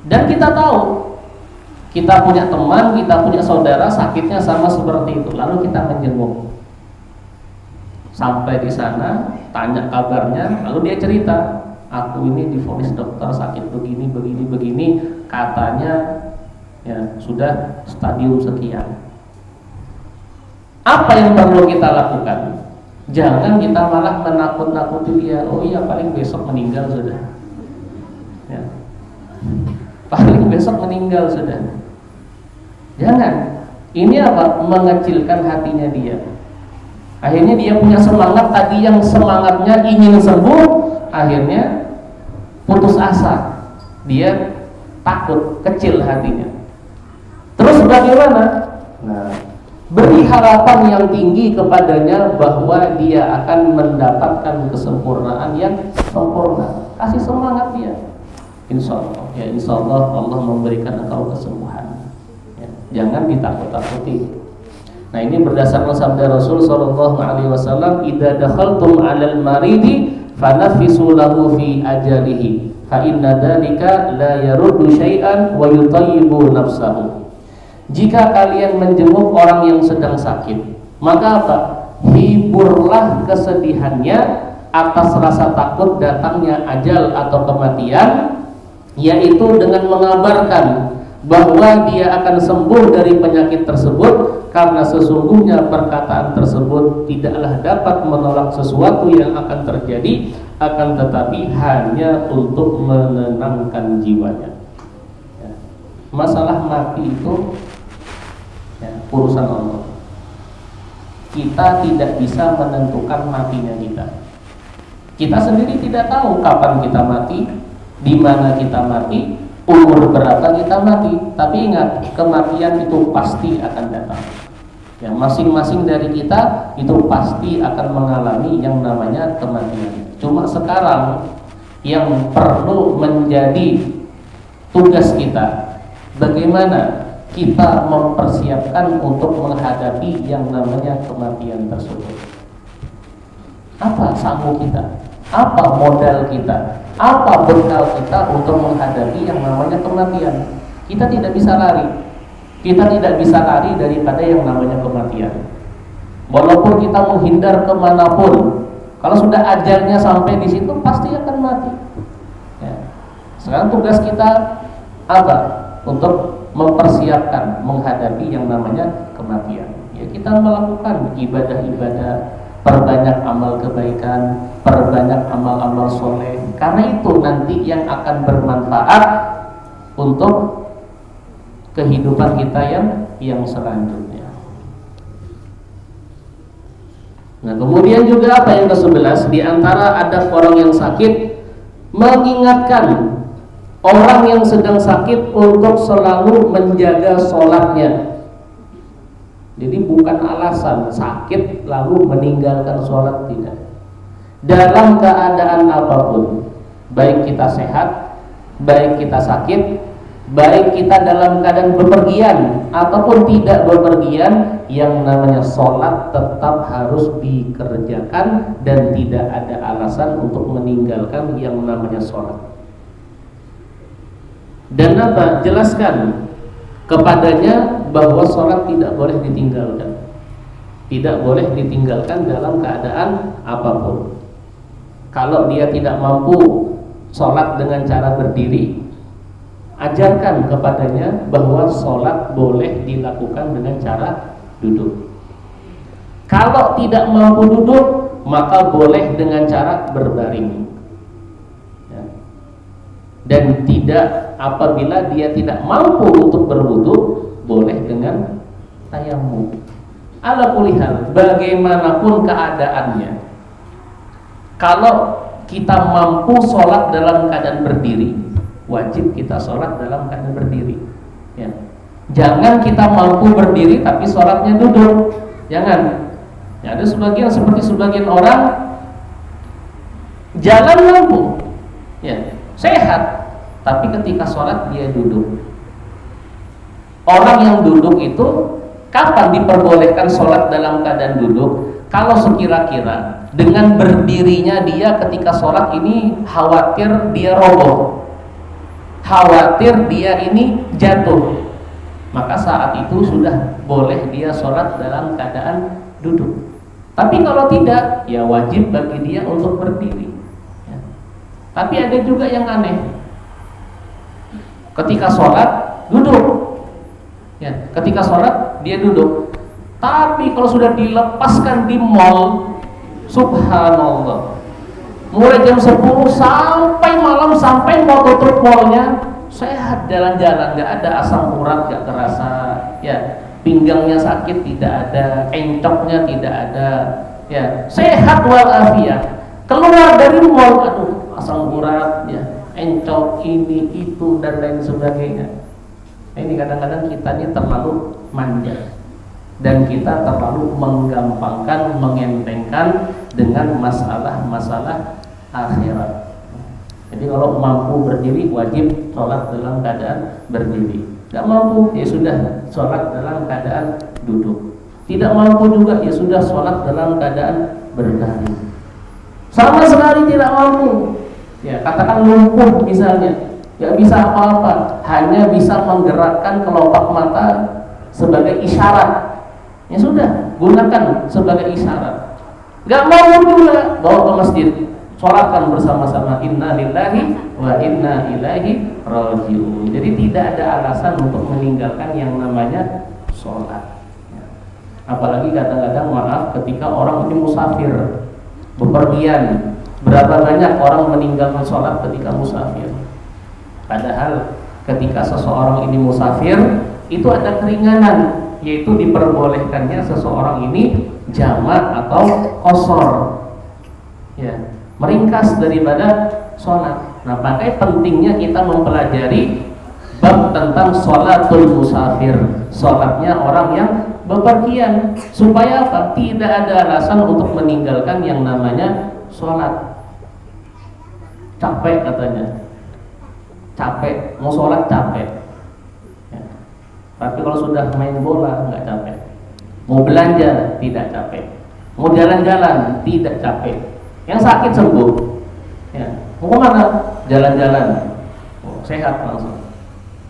Dan kita tahu, kita punya teman, kita punya saudara sakitnya sama seperti itu, lalu kita menjenguk. Sampai di sana, tanya kabarnya, lalu dia cerita, aku ini divonis dokter sakit begini, katanya ya sudah stadium sekian. Apa yang perlu kita lakukan? Jangan kita malah menakut-nakuti dia. Oh iya, paling besok meninggal sudah. Ya. Paling besok meninggal sudah. Jangan. Ini apa? Mengecilkan hatinya dia. Akhirnya dia punya semangat tadi yang semangatnya ingin sembuh, akhirnya putus asa. Dia takut, kecil hatinya. Terus bagaimana? Nah, beri harapan yang tinggi kepadanya bahwa dia akan mendapatkan kesempurnaan yang sempurna. Kasih semangat dia. Insya Allah Allah memberikan engkau kesembuhan. Ya, jangan ditakut-takuti. Nah ini berdasarkan sabda Rasul Sallallahu Alaihi Wasallam, "Idza dakhaltum 'alal maridi fanafisu lahu fi ajalihi, fa inna dzalika la yaruddu syai'an wa yutayyibu nafsahu." Jika kalian menjenguk orang yang sedang sakit, maka apa? Hiburlah kesedihannya atas rasa takut datangnya ajal atau kematian, yaitu dengan mengabarkan bahwa dia akan sembuh dari penyakit tersebut, karena sesungguhnya perkataan tersebut tidaklah dapat menolak sesuatu yang akan terjadi, akan tetapi hanya untuk menenangkan jiwanya. Masalah mati itu urusan Allah. Kita tidak bisa menentukan matinya kita. Kita sendiri tidak tahu kapan kita mati, di mana kita mati, umur berapa kita mati. Tapi ingat, kematian itu pasti akan datang. Ya, masing-masing dari kita itu pasti akan mengalami yang namanya kematian. Cuma sekarang yang perlu menjadi tugas kita, bagaimana kita mempersiapkan untuk menghadapi yang namanya kematian tersebut. Apa sanggup kita? Apa modal kita? Apa bekal kita untuk menghadapi yang namanya kematian? Kita tidak bisa lari. Kita tidak bisa lari daripada yang namanya kematian. Walaupun kita menghindar kemanapun, kalau sudah ajalnya sampai di situ pasti akan mati. Ya. Sekarang tugas kita apa? Untuk mempersiapkan menghadapi yang namanya kematian. Ya, kita melakukan ibadah-ibadah, perbanyak amal kebaikan, perbanyak amal-amal soleh. Karena itu nanti yang akan bermanfaat untuk kehidupan kita yang selanjutnya. Nah, kemudian juga apa yang ke-11? Di antara adab orang yang sakit, mengingatkan orang yang sedang sakit untuk selalu menjaga sholatnya. Jadi bukan alasan sakit lalu meninggalkan sholat, tidak. Dalam keadaan apapun, baik kita sehat, baik kita sakit, baik kita dalam keadaan bepergian ataupun tidak bepergian, yang namanya sholat tetap harus dikerjakan dan tidak ada alasan untuk meninggalkan yang namanya sholat. Dan apa? Jelaskan kepadanya bahwa sholat tidak boleh ditinggalkan. Tidak boleh ditinggalkan dalam keadaan apapun. Kalau dia tidak mampu sholat dengan cara berdiri, ajarkan kepadanya bahwa sholat boleh dilakukan dengan cara duduk. Kalau tidak mampu duduk, maka boleh dengan cara berbaring. Ya. Dan tidak, apabila dia tidak mampu untuk berwudu, boleh dengan tayamum. Ala kulli hal, bagaimanapun keadaannya, kalau kita mampu sholat dalam keadaan berdiri, wajib kita sholat dalam keadaan berdiri. Ya. Jangan kita mampu berdiri tapi sholatnya duduk. Jangan. Ya, ada sebagian seperti sebagian orang jalan mampu, ya, sehat, tapi ketika sholat dia duduk. Orang yang duduk itu kapan diperbolehkan sholat dalam keadaan duduk? Kalau sekira-kira dengan berdirinya dia ketika sholat ini khawatir dia roboh, khawatir dia ini jatuh, maka saat itu sudah boleh dia sholat dalam keadaan duduk. Tapi kalau tidak, ya wajib bagi dia untuk berdiri. Ya. Tapi ada juga yang aneh, ketika sholat duduk. Ya, ketika sholat dia duduk. Tapi kalau sudah dilepaskan di mall, subhanallah, mulai jam 10 sampai malam, sampai mau tutup mallnya, sehat jalan-jalan, gak ada asam urat, gak terasa, ya, pinggangnya sakit tidak ada, encoknya tidak ada, ya, sehat walafiat. Keluar dari mall, aduh, asam urat, ya, encok ini itu dan lain sebagainya. Ini kadang-kadang kita ini terlalu manja dan kita terlalu menggampangkan, mengentengkan dengan masalah-masalah akhirat. Jadi kalau mampu berdiri wajib sholat dalam keadaan berdiri. Tidak mampu ya sudah sholat dalam keadaan duduk. Tidak mampu juga ya sudah sholat dalam keadaan berbaring. Sama sekali tidak mampu, ya katakan lumpuh misalnya, gak bisa apa-apa, hanya bisa menggerakkan kelopak mata sebagai isyarat. Ya sudah, gunakan sebagai isyarat. Gak mau juga, bawa ke masjid, sholatkan bersama-sama, inna lillahi wa inna ilaihi raji'un. Jadi tidak ada alasan untuk meninggalkan yang namanya sholat. Apalagi kadang-kadang maaf ketika orang ini musafir, bepergian, berapa banyak orang meninggalkan sholat ketika musafir. Padahal ketika seseorang ini musafir, itu ada keringanan, yaitu diperbolehkannya seseorang ini jamak atau qashar, ya, meringkas daripada sholat. Nah, makanya pentingnya kita mempelajari bab tentang sholatul musafir, sholatnya orang yang bepergian, supaya apa? Tidak ada alasan untuk meninggalkan yang namanya sholat. Capek katanya, capek, mau sholat capek, ya. Tapi kalau sudah main bola nggak capek, mau belanja tidak capek, mau jalan-jalan tidak capek, yang sakit sembuh, ya. Mau kemana? jalan-jalan, sehat langsung.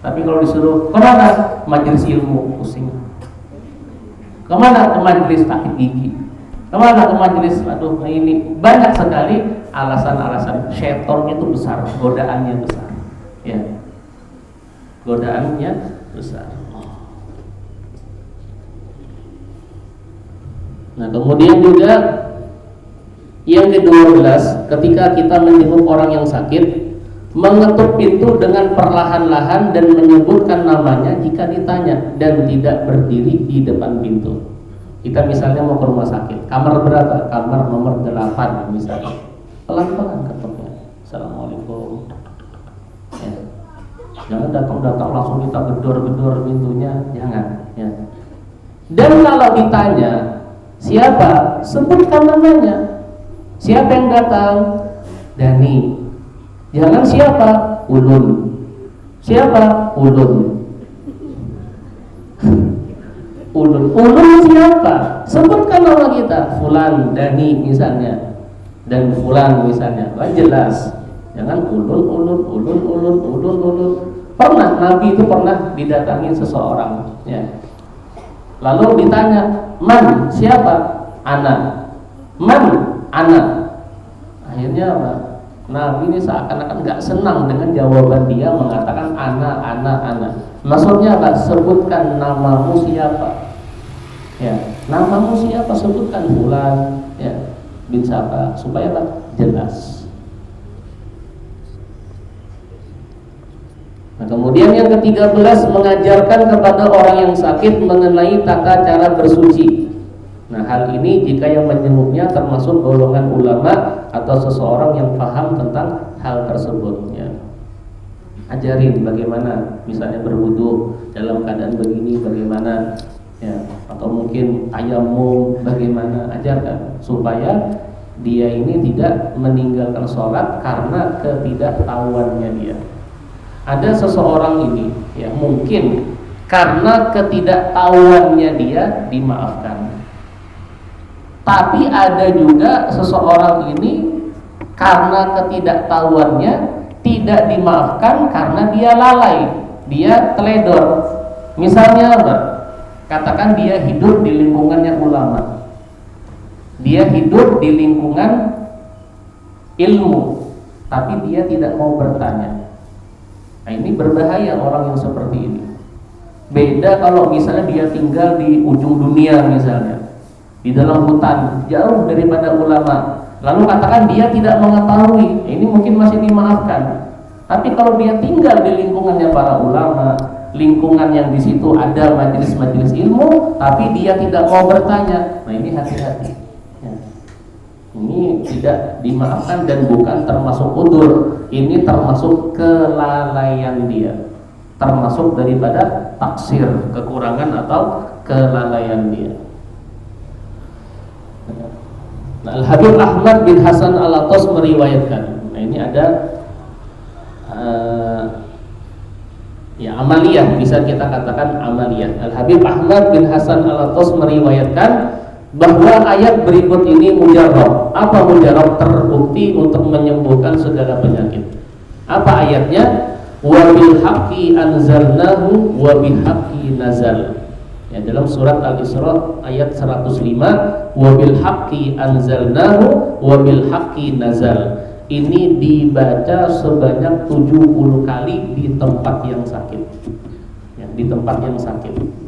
Tapi kalau disuruh kemana? Majelis ilmu, pusing. Kemana? Ke majelis sakit gigi. Kemana? Ke majelis, aduh ini. Banyak sekali alasan-alasan. Syaitonnya itu besar, godaannya besar. Ya, godaannya besar. Nah, kemudian juga yang ke-12, ketika kita menjenguk orang yang sakit, mengetuk pintu dengan perlahan-lahan dan menyebutkan namanya jika ditanya, dan tidak berdiri di depan pintu. Kita misalnya mau ke rumah sakit, kamar berapa? Kamar nomor 8 misalnya. Pelan-pelan ketuknya. Assalamualaikum. Ya. Jangan datang-datang langsung kita gedor-gedor pintunya, jangan. Ya. Dan kalau ditanya siapa, sebutkan namanya. Siapa yang datang? Dani. Jangan siapa? Ulun. Siapa? Ulun. Ulun. Ulun siapa? Sebutkan nama kita. Fulan, Dani misalnya. Dan Fulan misalnya. Jelas. Jangan ulun. Pernah Nabi itu pernah didatangi seseorang, ya. Lalu ditanya, "Man, siapa?" "Ana." "Man, ana." Akhirnya apa? Nabi ini seakan-akan nggak senang dengan jawaban dia, mengatakan ana. Maksudnya apa? Sebutkan namamu siapa. Ya, namamu siapa? Sebutkan Fulan, ya, bin siapa, supaya apa? Jelas. Nah, kemudian yang ke-13, mengajarkan kepada orang yang sakit mengenai tata cara bersuci. Nah, hal ini jika yang menjenguknya termasuk golongan ulama atau seseorang yang paham tentang hal tersebut, ya. Ajarin bagaimana misalnya berwudu dalam keadaan begini, bagaimana, ya, atau mungkin tayamum bagaimana, ajarkan supaya dia ini tidak meninggalkan sholat karena ketidaktahuannya dia. Ada seseorang ini, ya, mungkin karena ketidaktahuannya dia dimaafkan. Tapi ada juga seseorang ini karena ketidaktahuannya tidak dimaafkan karena dia lalai, dia teledor. Misalnya apa? Katakan dia hidup di lingkungannya ulama, dia hidup di lingkungan ilmu, tapi dia tidak mau bertanya. Nah, ini berbahaya orang yang seperti ini. Beda kalau misalnya dia tinggal di ujung dunia misalnya, di dalam hutan, jauh daripada ulama. Lalu katakan dia tidak mengetahui, ini mungkin masih dimaafkan. Tapi kalau dia tinggal di lingkungannya para ulama, lingkungan yang di situ ada majelis-majelis ilmu, tapi dia tidak mau bertanya, nah ini hati-hati. Ya. Ini tidak dimaafkan dan bukan termasuk udzur. Ini termasuk kelalaian dia, termasuk daripada taksir, kekurangan atau kelalaian dia. Nah, Al-Habib Ahmad bin Hasan Al-Attas meriwayatkan. Nah, ini ada ya, amaliyah, bisa kita katakan amaliyah. Al-Habib Ahmad bin Hasan Al-Attas meriwayatkan bahwa ayat berikut ini mujarrab. Apa mujarrab? Terbukti untuk menyembuhkan segala penyakit. Apa ayatnya? Wa bil haqqi anzalnahu wa bil haqqi nazal. Ya, dalam surat Al-Isra ayat 105, wa bil haqqi anzalnahu wa bil haqqi nazal. Ini dibaca sebanyak 70 kali di tempat yang sakit. Ya, di tempat yang sakit.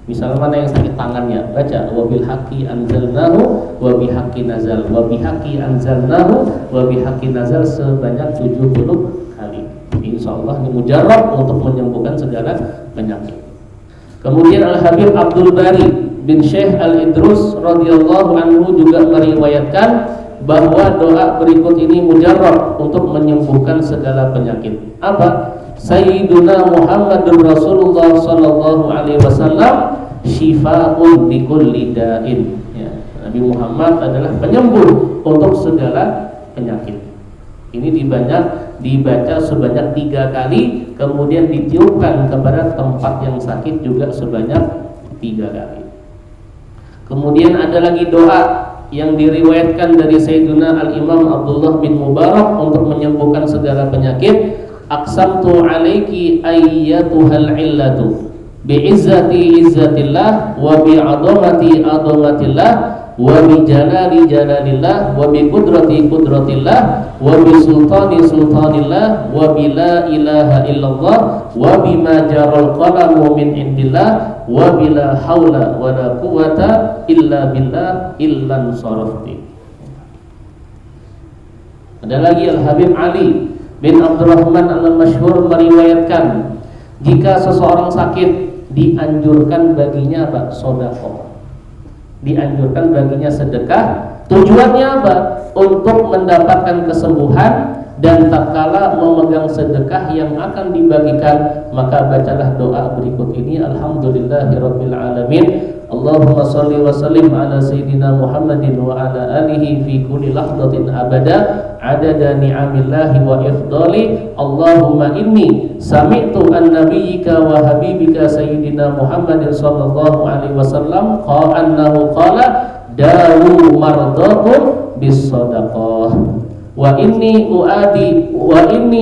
Misalnya mana yang sakit tangannya, baca wa bil haqqi anzalnahu wa bi haqqi nazal, wa bi haqqi anzalnahu wa bi haqqi nazal sebanyak 70 kali. Insyaallah ini mujarrab untuk menyembuhkan segala penyakit. Kemudian Al-Habib Abdul Bari bin Syekh Al-Idrus radhiyallahu anhu juga meriwayatkan bahwa doa berikut ini mujarrab untuk menyembuhkan segala penyakit. Apa? Sayyiduna Muhammadur Rasulullah sallallahu alaihi wasallam syifa'un likulli da'in. Ya, Nabi Muhammad adalah penyembuh untuk segala penyakit. Ini dibaca sebanyak 3 kali, kemudian ditiupkan kepada tempat yang sakit juga sebanyak 3 kali. Kemudian ada lagi doa yang diriwayatkan dari Sayyidina Al-Imam Abdullah bin Mubarak untuk menyembuhkan segala penyakit, aqsamtu alaiki ayyatuhal illatu bi'izzati izzatillah wa bi'adhamati adhamatillah wa bi jalali jalalillah wa bi qudrati qudratillah wa bi sultani sultanillah wa bi la ilaha illallah wa bima jaral qalamu min indillah wa bila haula wa la quwata illa billah illan sarafti. Ada lagi Al-Habib Ali bin Abdurrahman Al-Masyhur meriwayatkan, jika seseorang sakit dianjurkan baginya apa? Sedekah. Dianjurkan baginya sedekah. Tujuannya apa? Untuk mendapatkan kesembuhan, dan tatkala memegang sedekah yang akan dibagikan, maka bacalah doa berikut ini. Alhamdulillahirabbil alamin. Allahumma shalli wa sallim ala sayyidina Muhammadin wa ala alihi fi kulli lahzatin abada adada ni'amillahi wa ifdali. Allahumma inni sami'tu an nabiyyika wa habibika sayyidina Muhammadin sallallahu alaihi wasallam annahu qala dawu mardakum bis sadaqah wa inni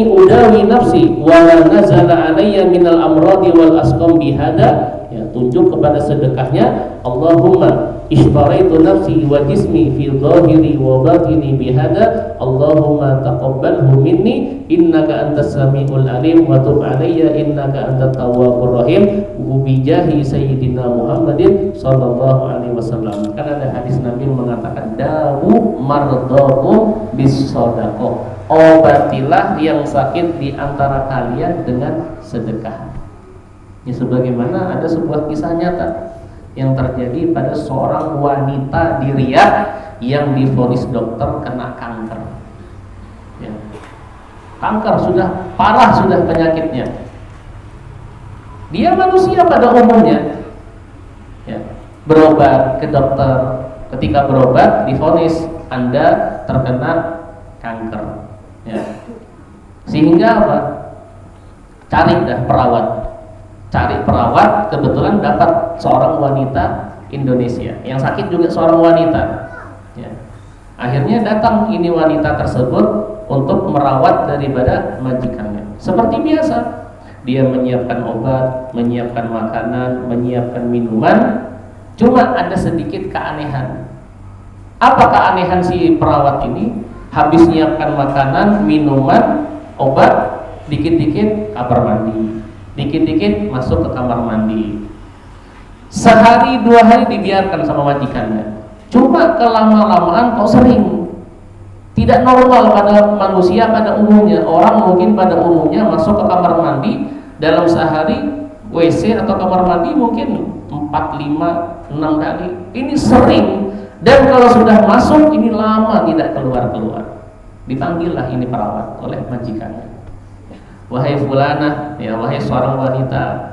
udawi nafsi wa la nazala alayya minal amradi wal asqam bihada. Ya, tunjuk kepada sedekahnya. Allahumma ishtaraitu nafsi wa jismi fi dhahiri wa batini bihada. Allahumma taqabbalhu minni innaka antas samiul alim wa tub alayya innaka antat tawwabur rahim bi jahi sayyidina Muhammadin sallallahu alaihi wasallam. Karena ada hadis Nabi mengatakkan dawu mardakum bis shadaqah, obatilah yang sakit di antara kalian dengan sedekah. Ya, sebagaimana ada sebuah kisah nyata yang terjadi pada seorang wanita di Riyadh yang divonis dokter kena kanker. Ya. Kanker sudah parah, sudah penyakitnya. Dia manusia pada umumnya. Ya. Berobat ke dokter. Ketika berobat divonis Anda terkena kanker. Ya. Sehingga apa? Cari dah perawat. Cari perawat, kebetulan dapat seorang wanita Indonesia yang sakit juga seorang wanita. Ya. Akhirnya datang ini wanita tersebut untuk merawat daripada majikannya. Seperti biasa, dia menyiapkan obat, menyiapkan makanan, menyiapkan minuman. Cuma ada sedikit keanehan. Apa keanehan si perawat ini? Habis nyiapkan makanan, minuman, obat, dikit-dikit kamar mandi. Dikit-dikit masuk ke kamar mandi. Sehari dua hari dibiarkan sama majikannya. Cuma kelama-lamaan kok sering. Tidak normal pada manusia pada umumnya. Orang mungkin pada umumnya masuk ke kamar mandi dalam sehari, WC atau kamar mandi mungkin 4, 5, 6 kali. Ini sering. Dan kalau sudah masuk ini lama tidak keluar-keluar. Dipanggillah ini perawat oleh majikannya. Wahai fulanah, ya wahai seorang wanita,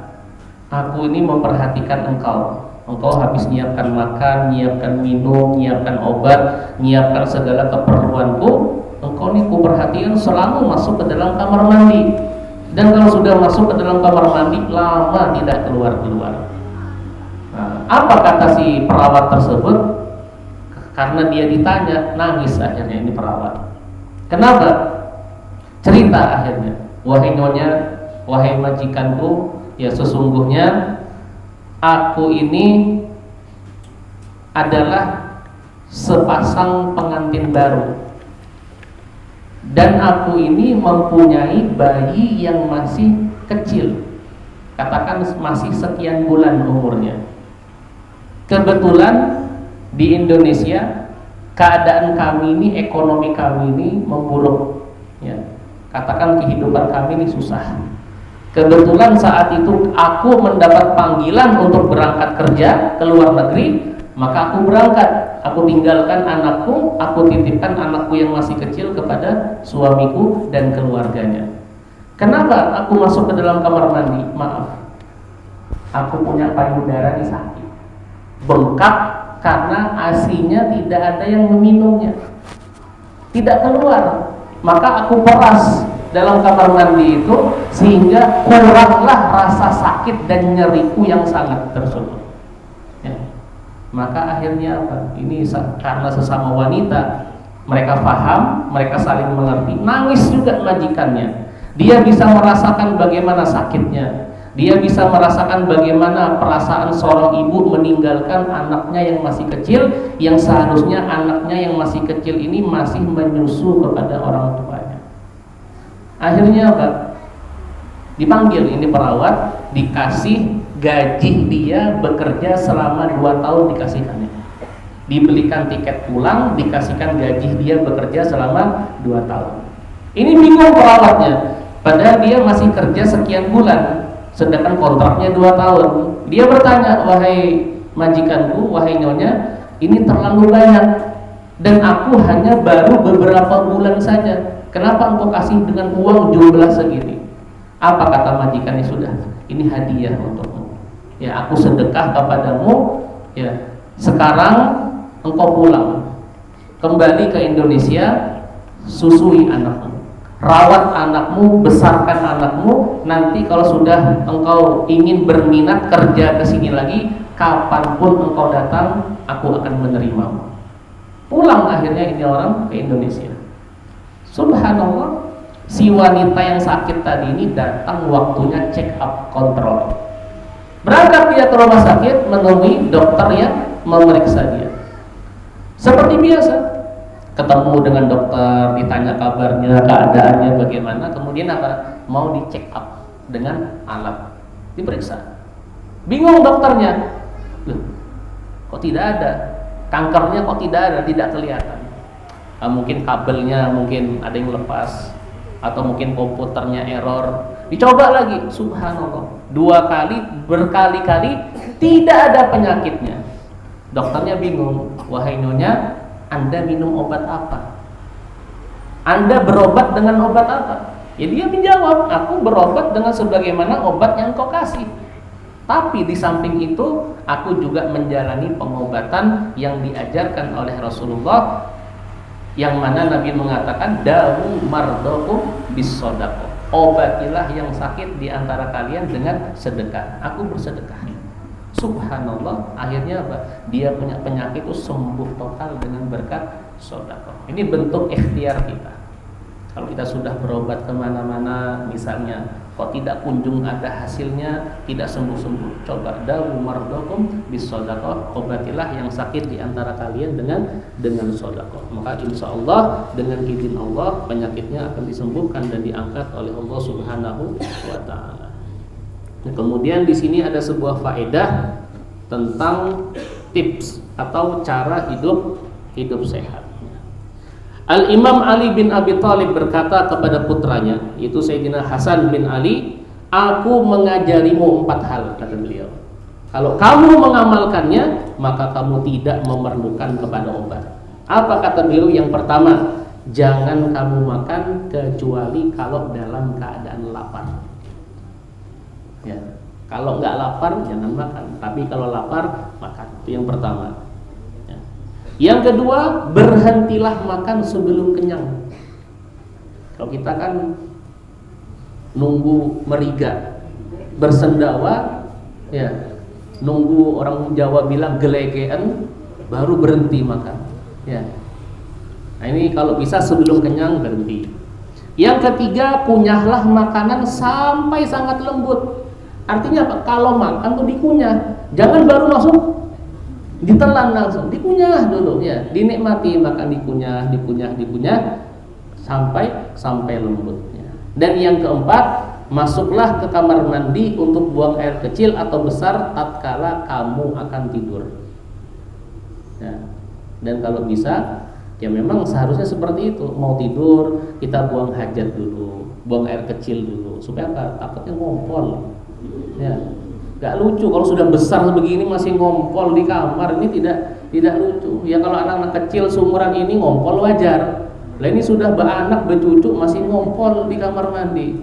aku ini memperhatikan engkau. Engkau habis nyiapkan makan, nyiapkan minum, nyiapkan obat, nyiapkan segala keperluanku. Engkau ini kuperhatikan selalu masuk ke dalam kamar mandi. Dan kalau sudah masuk ke dalam kamar mandi, lama tidak keluar-keluar. Nah, apa kata si perawat tersebut? Karena dia ditanya, nangis akhirnya ini perawat. Kenapa? Cerita akhirnya. Wahai nyonya, wahai majikanku, ya sesungguhnya aku ini adalah sepasang pengantin baru. Dan aku ini mempunyai bayi yang masih kecil. Katakan masih sekian bulan umurnya. Kebetulan di Indonesia keadaan kami ini, ekonomi kami ini memburuk, ya. Katakan kehidupan kami ini susah. Kebetulan saat itu aku mendapat panggilan untuk berangkat kerja ke luar negeri, maka aku berangkat. Aku tinggalkan anakku, aku titipkan anakku yang masih kecil kepada suamiku dan keluarganya. Kenapa aku masuk ke dalam kamar mandi? Maaf, aku punya payudara ini sakit, bengkak karena ASI-nya tidak ada yang meminumnya, tidak keluar. Maka aku peras dalam kamar mandi itu sehingga kuranglah rasa sakit dan nyeriku yang sangat tersebut. Ya. Maka akhirnya apa? Ini karena sesama wanita, mereka paham, mereka saling mengerti. Nangis juga majikannya. Dia bisa merasakan bagaimana sakitnya. Dia bisa merasakan bagaimana perasaan seorang ibu meninggalkan anaknya yang masih kecil, yang seharusnya anaknya yang masih kecil ini masih menyusu kepada orang tuanya. Akhirnya apa? Dipanggil ini perawat, dikasih gaji dia bekerja selama 2 tahun dikasihkannya. Dibelikan tiket pulang, dikasihkan gaji dia bekerja selama 2 tahun. Ini bingung perawatnya, padahal dia masih kerja sekian bulan, sedangkan kontraknya 2 tahun. Dia bertanya, wahai majikanku, wahai nyonya, ini terlalu banyak dan aku hanya baru beberapa bulan saja. Kenapa engkau kasih dengan uang jumlah segini? Apa kata majikannya? Sudah, ini hadiah untukmu. Ya, aku sedekah kepadamu. Ya, sekarang engkau pulang, kembali ke Indonesia, susui anakmu, rawat anakmu, besarkan anakmu. Nanti kalau sudah engkau ingin berminat kerja ke sini lagi, kapanpun engkau datang, aku akan menerimamu. Pulang akhirnya ini orang ke Indonesia. Subhanallah, si wanita yang sakit tadi ini datang waktunya check up kontrol. Berangkat dia ke rumah sakit menemui dokter yang memeriksa dia. Seperti biasa, ketemu dengan dokter, ditanya kabarnya, keadaannya bagaimana, kemudian apa? Mau di check up dengan alat, diperiksa. Bingung dokternya, loh, kok tidak ada? Kankernya kok tidak ada, tidak kelihatan. Mungkin kabelnya mungkin ada yang lepas, atau mungkin komputernya error. Dicoba lagi, subhanallah, 2 kali, berkali-kali tidak ada penyakitnya. Dokternya bingung, wahai nyonya, Anda minum obat apa? Anda berobat dengan obat apa? Ya dia menjawab, aku berobat dengan sebagaimana obat yang kau kasih. Tapi di samping itu, aku juga menjalani pengobatan yang diajarkan oleh Rasulullah, yang mana Nabi mengatakan, dawu mardokum bis sodaqah, obatilah yang sakit di antara kalian dengan sedekah. Aku bersedekah. Subhanallah, akhirnya apa? Dia punya penyakit itu sembuh total dengan berkat sedekah. Ini bentuk ikhtiar kita. Kalau kita sudah berobat kemana-mana, misalnya kok tidak kunjung ada hasilnya, tidak sembuh-sembuh, coba dawu mardokum bis sedekah, obatilah yang sakit di antara kalian dengan sedekah. Maka insya Allah dengan izin Allah penyakitnya akan disembuhkan dan diangkat oleh Allah Subhanahu wa taala. Nah, kemudian di sini ada sebuah faedah tentang tips atau cara hidup sehat. Al-Imam Ali bin Abi Thalib berkata kepada putranya, yaitu Sayyidina Hasan bin Ali, aku mengajarimu 4 hal, kata beliau. Kalau kamu mengamalkannya, maka kamu tidak memerlukan kepada obat. Apa kata beliau? Yang pertama, jangan kamu makan kecuali kalau dalam keadaan lapar. Ya, kalau nggak lapar jangan makan, tapi kalau lapar makan. Itu yang pertama. Yang kedua, berhentilah makan sebelum kenyang. Kalau kita kan nunggu meriga, bersendawa, ya, nunggu orang Jawa bilang gelegean, baru berhenti makan. Ya. Nah ini kalau bisa sebelum kenyang berhenti. Yang ketiga, kunyahlah makanan sampai sangat lembut. Artinya apa? Kalau makan tuh dikunyah, jangan baru langsung ditelan langsung, dikunyah dulu ya, dinikmati, makan dikunyah sampai lembutnya. Dan yang keempat, masuklah ke kamar mandi untuk buang air kecil atau besar tatkala kamu akan tidur. Ya. Dan kalau bisa, ya memang seharusnya seperti itu. Mau tidur, kita buang hajat dulu, buang air kecil dulu, supaya apa? Takutnya ngompol. Ya. Gak lucu kalau sudah besar begini masih ngompol di kamar, ini tidak lucu. Ya kalau anak-anak kecil seumuran ini ngompol wajar. Lah ini sudah beranak bercucu masih ngompol di kamar mandi.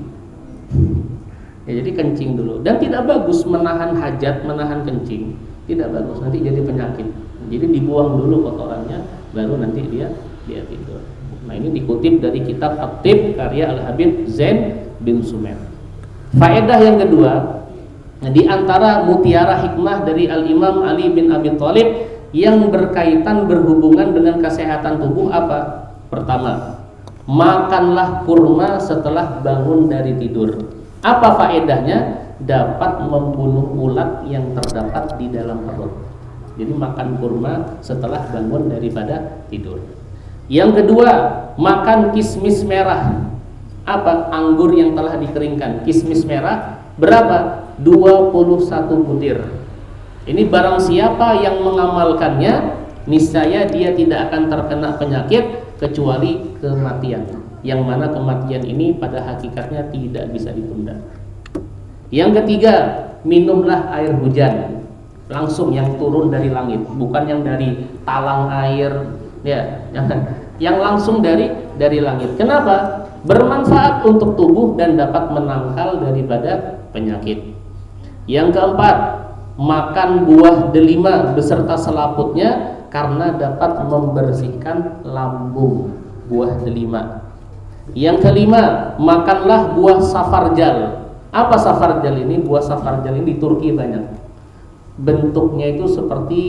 Ya jadi kencing dulu. Dan tidak bagus menahan hajat, menahan kencing. Tidak bagus, nanti jadi penyakit. Jadi dibuang dulu kotorannya, baru nanti dia tidur. Nah ini dikutip dari kitab At-Tib karya Al-Habib Zain bin Sumer. Faedah yang kedua, di antara mutiara hikmah dari Al-Imam Ali bin Abi Thalib yang berkaitan berhubungan dengan kesehatan tubuh apa? Pertama, makanlah kurma setelah bangun dari tidur. Apa faedahnya? Dapat membunuh ulat yang terdapat di dalam perut. Jadi makan kurma setelah bangun daripada tidur. Yang kedua, makan kismis merah. Apa? Anggur yang telah dikeringkan. Kismis merah berapa? 21 butir. Ini barang siapa yang mengamalkannya, niscaya dia tidak akan terkena penyakit kecuali kematian. Yang mana kematian ini pada hakikatnya tidak bisa ditunda. Yang ketiga, minumlah air hujan langsung yang turun dari langit, bukan yang dari talang air, ya, yang langsung dari langit. Kenapa? Bermanfaat untuk tubuh dan dapat menangkal daripada penyakit. Yang keempat, makan buah delima beserta selaputnya karena dapat membersihkan lambung. Buah delima. Yang kelima, makanlah buah safarjal. Apa safarjal ini? Buah safarjal ini di Turki banyak. Bentuknya itu seperti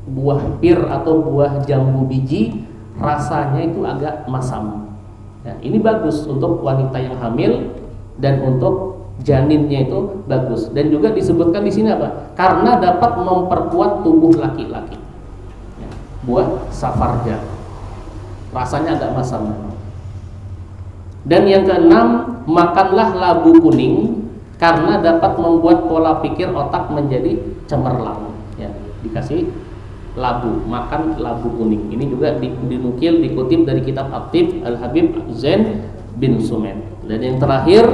buah pir atau buah jambu biji, rasanya itu agak masam. Ya, ini bagus untuk wanita yang hamil dan untuk janinnya itu bagus. Dan juga disebutkan di sini apa? Karena dapat memperkuat tubuh laki-laki. Ya, buah safarjal, rasanya agak masam. Dan yang keenam, makanlah labu kuning karena dapat membuat pola pikir otak menjadi cemerlang. Ya, dikasih labu, makan labu kuning. Ini juga dinukil, dikutip dari kitab At-Tib Al-Habib Zain bin Sumed. Dan yang terakhir,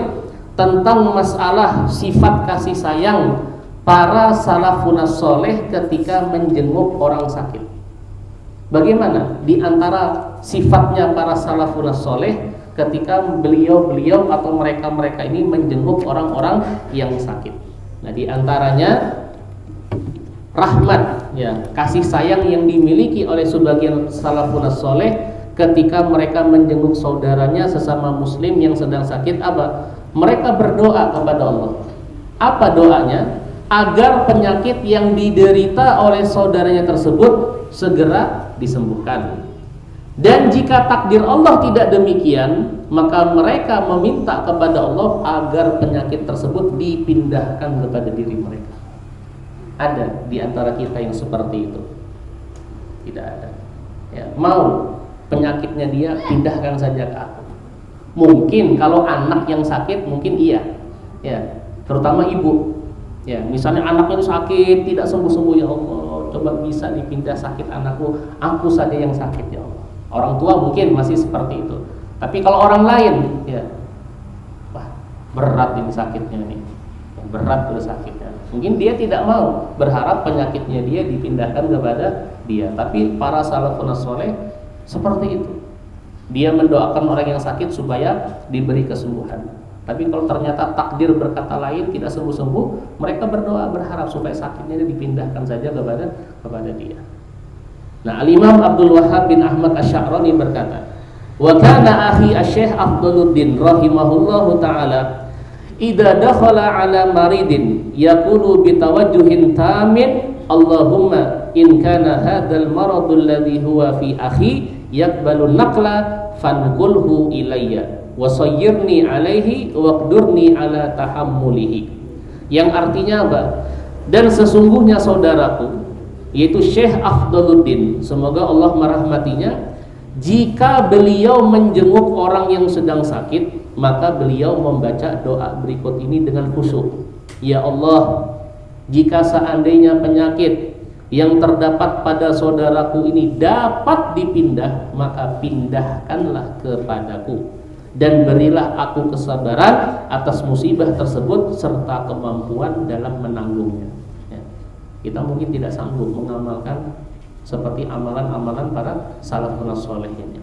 tentang masalah sifat kasih sayang para salafun soleh ketika menjenguk orang sakit. Bagaimana di antara sifatnya para salafun soleh ketika beliau atau mereka ini menjenguk orang-orang yang sakit? Nah, di antaranya rahmat, ya, kasih sayang yang dimiliki oleh sebagian salafun soleh ketika mereka menjenguk saudaranya sesama muslim yang sedang sakit. Apa? Mereka berdoa kepada Allah. Apa doanya? Agar penyakit yang diderita oleh saudaranya tersebut segera disembuhkan. Dan jika takdir Allah tidak demikian, maka mereka meminta kepada Allah agar penyakit tersebut dipindahkan kepada diri mereka. Ada di antara kita yang seperti itu? Tidak ada. Ya, mau penyakitnya dia, pindahkan saja ke aku. Mungkin kalau anak yang sakit mungkin iya, ya, terutama ibu. Ya, misalnya anaknya itu sakit tidak sembuh-sembuh, ya Allah, coba bisa dipindah sakit anakku, aku saja yang sakit ya Allah. Orang tua mungkin masih seperti itu. Tapi kalau orang lain, ya, wah, berat ini sakitnya nih, berat tuh sakitnya. Mungkin dia tidak mau, berharap penyakitnya dia dipindahkan kepada dia. Tapi para salafun soleh seperti itu. Dia mendoakan orang yang sakit supaya diberi kesembuhan. Tapi kalau ternyata takdir berkata lain, tidak sembuh-sembuh, mereka berdoa berharap supaya sakitnya dipindahkan saja kepada dia. Nah, Al-Imam Abdul Wahhab bin Ahmad Asy-Sya'rani berkata, "Wa kana akhi Asy-Syaikh Afdaluddin rahimahullahu taala idza dakhala ala maridin yaqulu bi tawajjuhin tamin, Allahumma in kana hadzal maradul ladzi huwa fi akhi yaqbalu naqla fanqulhu ilayya wasayyirni alaihi waqdurni ala tahammulihi." Yang artinya apa? Dan sesungguhnya saudaraku, yaitu Syekh Afdaluddin, semoga Allah merahmatinya, jika beliau menjenguk orang yang sedang sakit, maka beliau membaca doa berikut ini dengan khusyuk. Ya Allah, jika seandainya penyakit yang terdapat pada saudaraku ini dapat dipindah, maka pindahkanlah kepadaku, dan berilah aku kesabaran atas musibah tersebut serta kemampuan dalam menanggungnya. Ya. Kita mungkin tidak sanggup mengamalkan seperti amalan-amalan para salafun saleh ini.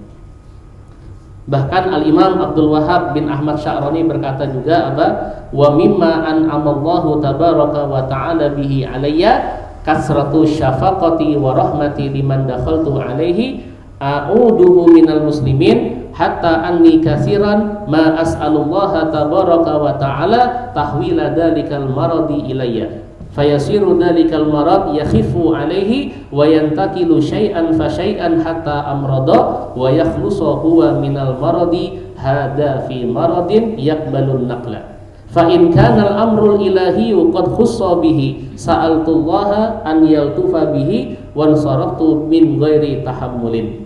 Bahkan Al-Imam Abdul Wahhab bin Ahmad Sya'rani berkata juga apa? Wa mimma an'amallahu tabaraka wa ta'ala bihi alayya kasratu syafaqati wa rahmati liman dakhaltu alaihi a'uduhu minal muslimin hatta anni kasiran ma as'alullaha tabaraka wa ta'ala tahwila dalikal maradi ilayya. fayasiru dzalikal marad yakhifu alaihi wa yantakilu syai'an fa syai'an hatta amrada wa yakhlusu huwa minal maradi hada fi maradin yaqbalun naqla fa in kana al-amrul ilahiyyu qad khussa bihi sa'altullaha an yaltufa bihi wa ansaraftu min ghairi tahammulin.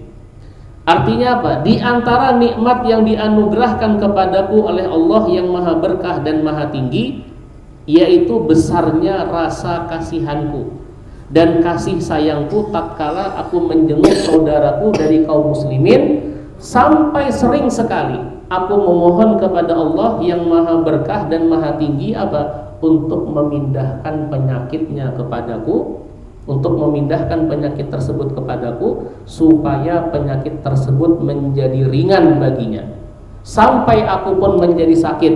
Artinya apa? Di antara nikmat yang dianugerahkan kepadaku oleh Allah yang maha berkah dan maha tinggi, yaitu besarnya rasa kasihanku dan kasih sayangku tatkala aku menjenguk saudaraku dari kaum muslimin, sampai sering sekali aku memohon kepada Allah yang maha berkah dan maha tinggi apa? Untuk memindahkan penyakitnya kepadaku, untuk memindahkan penyakit tersebut kepadaku, supaya penyakit tersebut menjadi ringan baginya sampai aku pun menjadi sakit.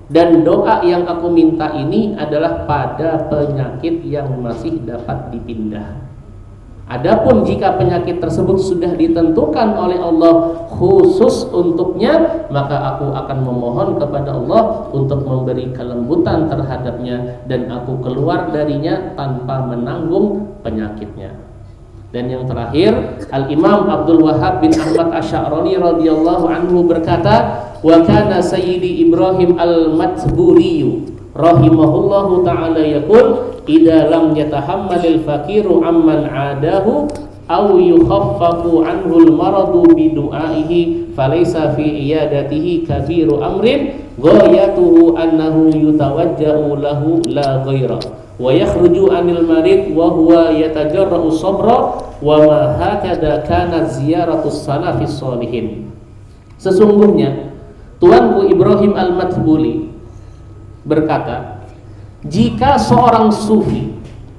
Dan doa yang aku minta ini adalah pada penyakit yang masih dapat dipindah. Adapun jika penyakit tersebut sudah ditentukan oleh Allah khusus untuknya, maka aku akan memohon kepada Allah untuk memberi kelembutan terhadapnya dan aku keluar darinya tanpa menanggung penyakitnya. Dan yang terakhir, Al-Imam Abdul Wahhab bin Ahmad Asy'arani radhiyallahu anhu berkata, wa kana Sayyidi Ibrahim al-Matburi rahimahullahu ta'ala yaqul idza lam yatahammalil faqiru amman adahu aw yukhaffafu anhu al-maradu bi du'aihi falaysa fi iyadatihi kabiru amrin ghayatuhu annahu yutawajjahu lahu la ghaira wa yakhruju anil marid wa huwa yatajarra'u sabra wa ma hakada kanat ziyaratus salafis sholihin. Sesungguhnya Tuanku Ibrahim al-Matbuli berkata, jika seorang sufi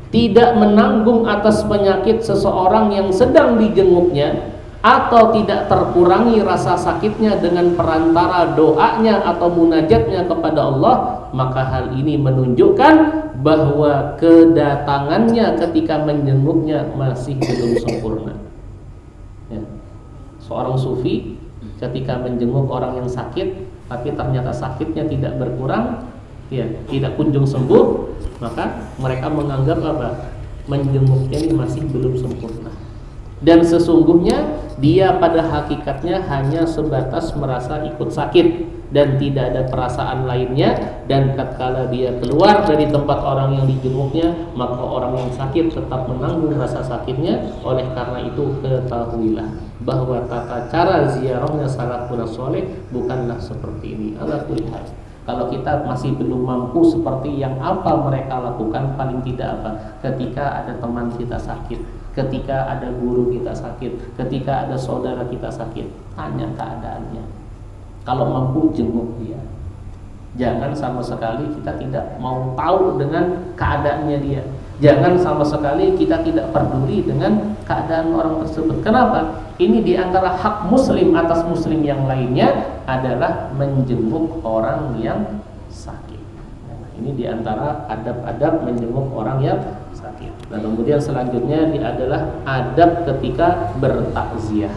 tidak menanggung atas penyakit seseorang yang sedang dijenguknya atau tidak terkurangi rasa sakitnya dengan perantara doanya atau munajatnya kepada Allah, maka hal ini menunjukkan bahwa kedatangannya ketika menjenguknya masih belum sempurna. Ya. Seorang sufi ketika menjenguk orang yang sakit tapi ternyata sakitnya tidak berkurang, ya, tidak kunjung sembuh, maka mereka menganggap apa? Menjenguknya ini masih belum sempurna. Dan sesungguhnya dia pada hakikatnya hanya sebatas merasa ikut sakit dan tidak ada perasaan lainnya, dan tatkala dia keluar dari tempat orang yang dijenguknya, maka orang yang sakit tetap menanggung rasa sakitnya. Oleh karena itu ketahuilah bahwa tata cara ziarahnya salafun saleh bukanlah seperti ini. Ala kulli hal, kalau kita masih belum mampu seperti yang apa mereka lakukan, paling tidak apa, ketika ada teman kita sakit, ketika ada guru kita sakit, ketika ada saudara kita sakit, tanya keadaannya. Kalau mampu jenguk dia. Jangan sama sekali kita tidak mau tahu dengan keadaannya dia. Jangan sama sekali kita tidak peduli dengan keadaan orang tersebut. Kenapa? Ini diantara hak muslim atas muslim yang lainnya adalah menjenguk orang yang sakit. Nah, ini diantara adab-adab menjenguk orang yang sakit. Dan kemudian selanjutnya adalah adab ketika bertakziah.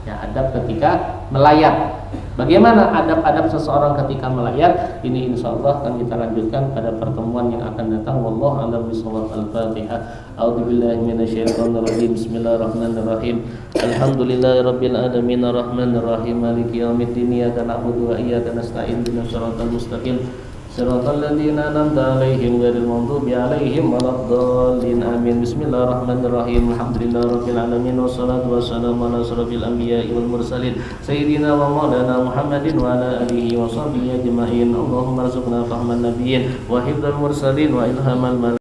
Ya, adab ketika melayat. Bagaimana adab-adab seseorang ketika melayat? Ini insyaallah akan kita lanjutkan pada pertemuan yang akan datang. Wallahu a'lam bishawab. Al-Fatihah. A'udzubillahi minasyaitonir rajim. Bismillahirrahmanirrahim. Alhamdulillahirabbil alamin arrahmanir rahim maliki yaumiddin. Iyyaka na'budu wa iyyaka nasta'in. Ihdinas siratal mustaqim. Siratal ladzina an'amta 'alaihim ghairil maghdubi 'alaihim waladdallin. Amin. Bismillahirrahmanirrahim. Alhamdulillahirabbil alamin wassalatu wassalamu ala asyrofil anbiya'i wal mursalin sayyidina wa maulana Muhammadin wa ala alihi wa sahbihi ajma'in. Allahumma arzuqna fahman nabiyyin wa hifdzal mursalin wa ilhamal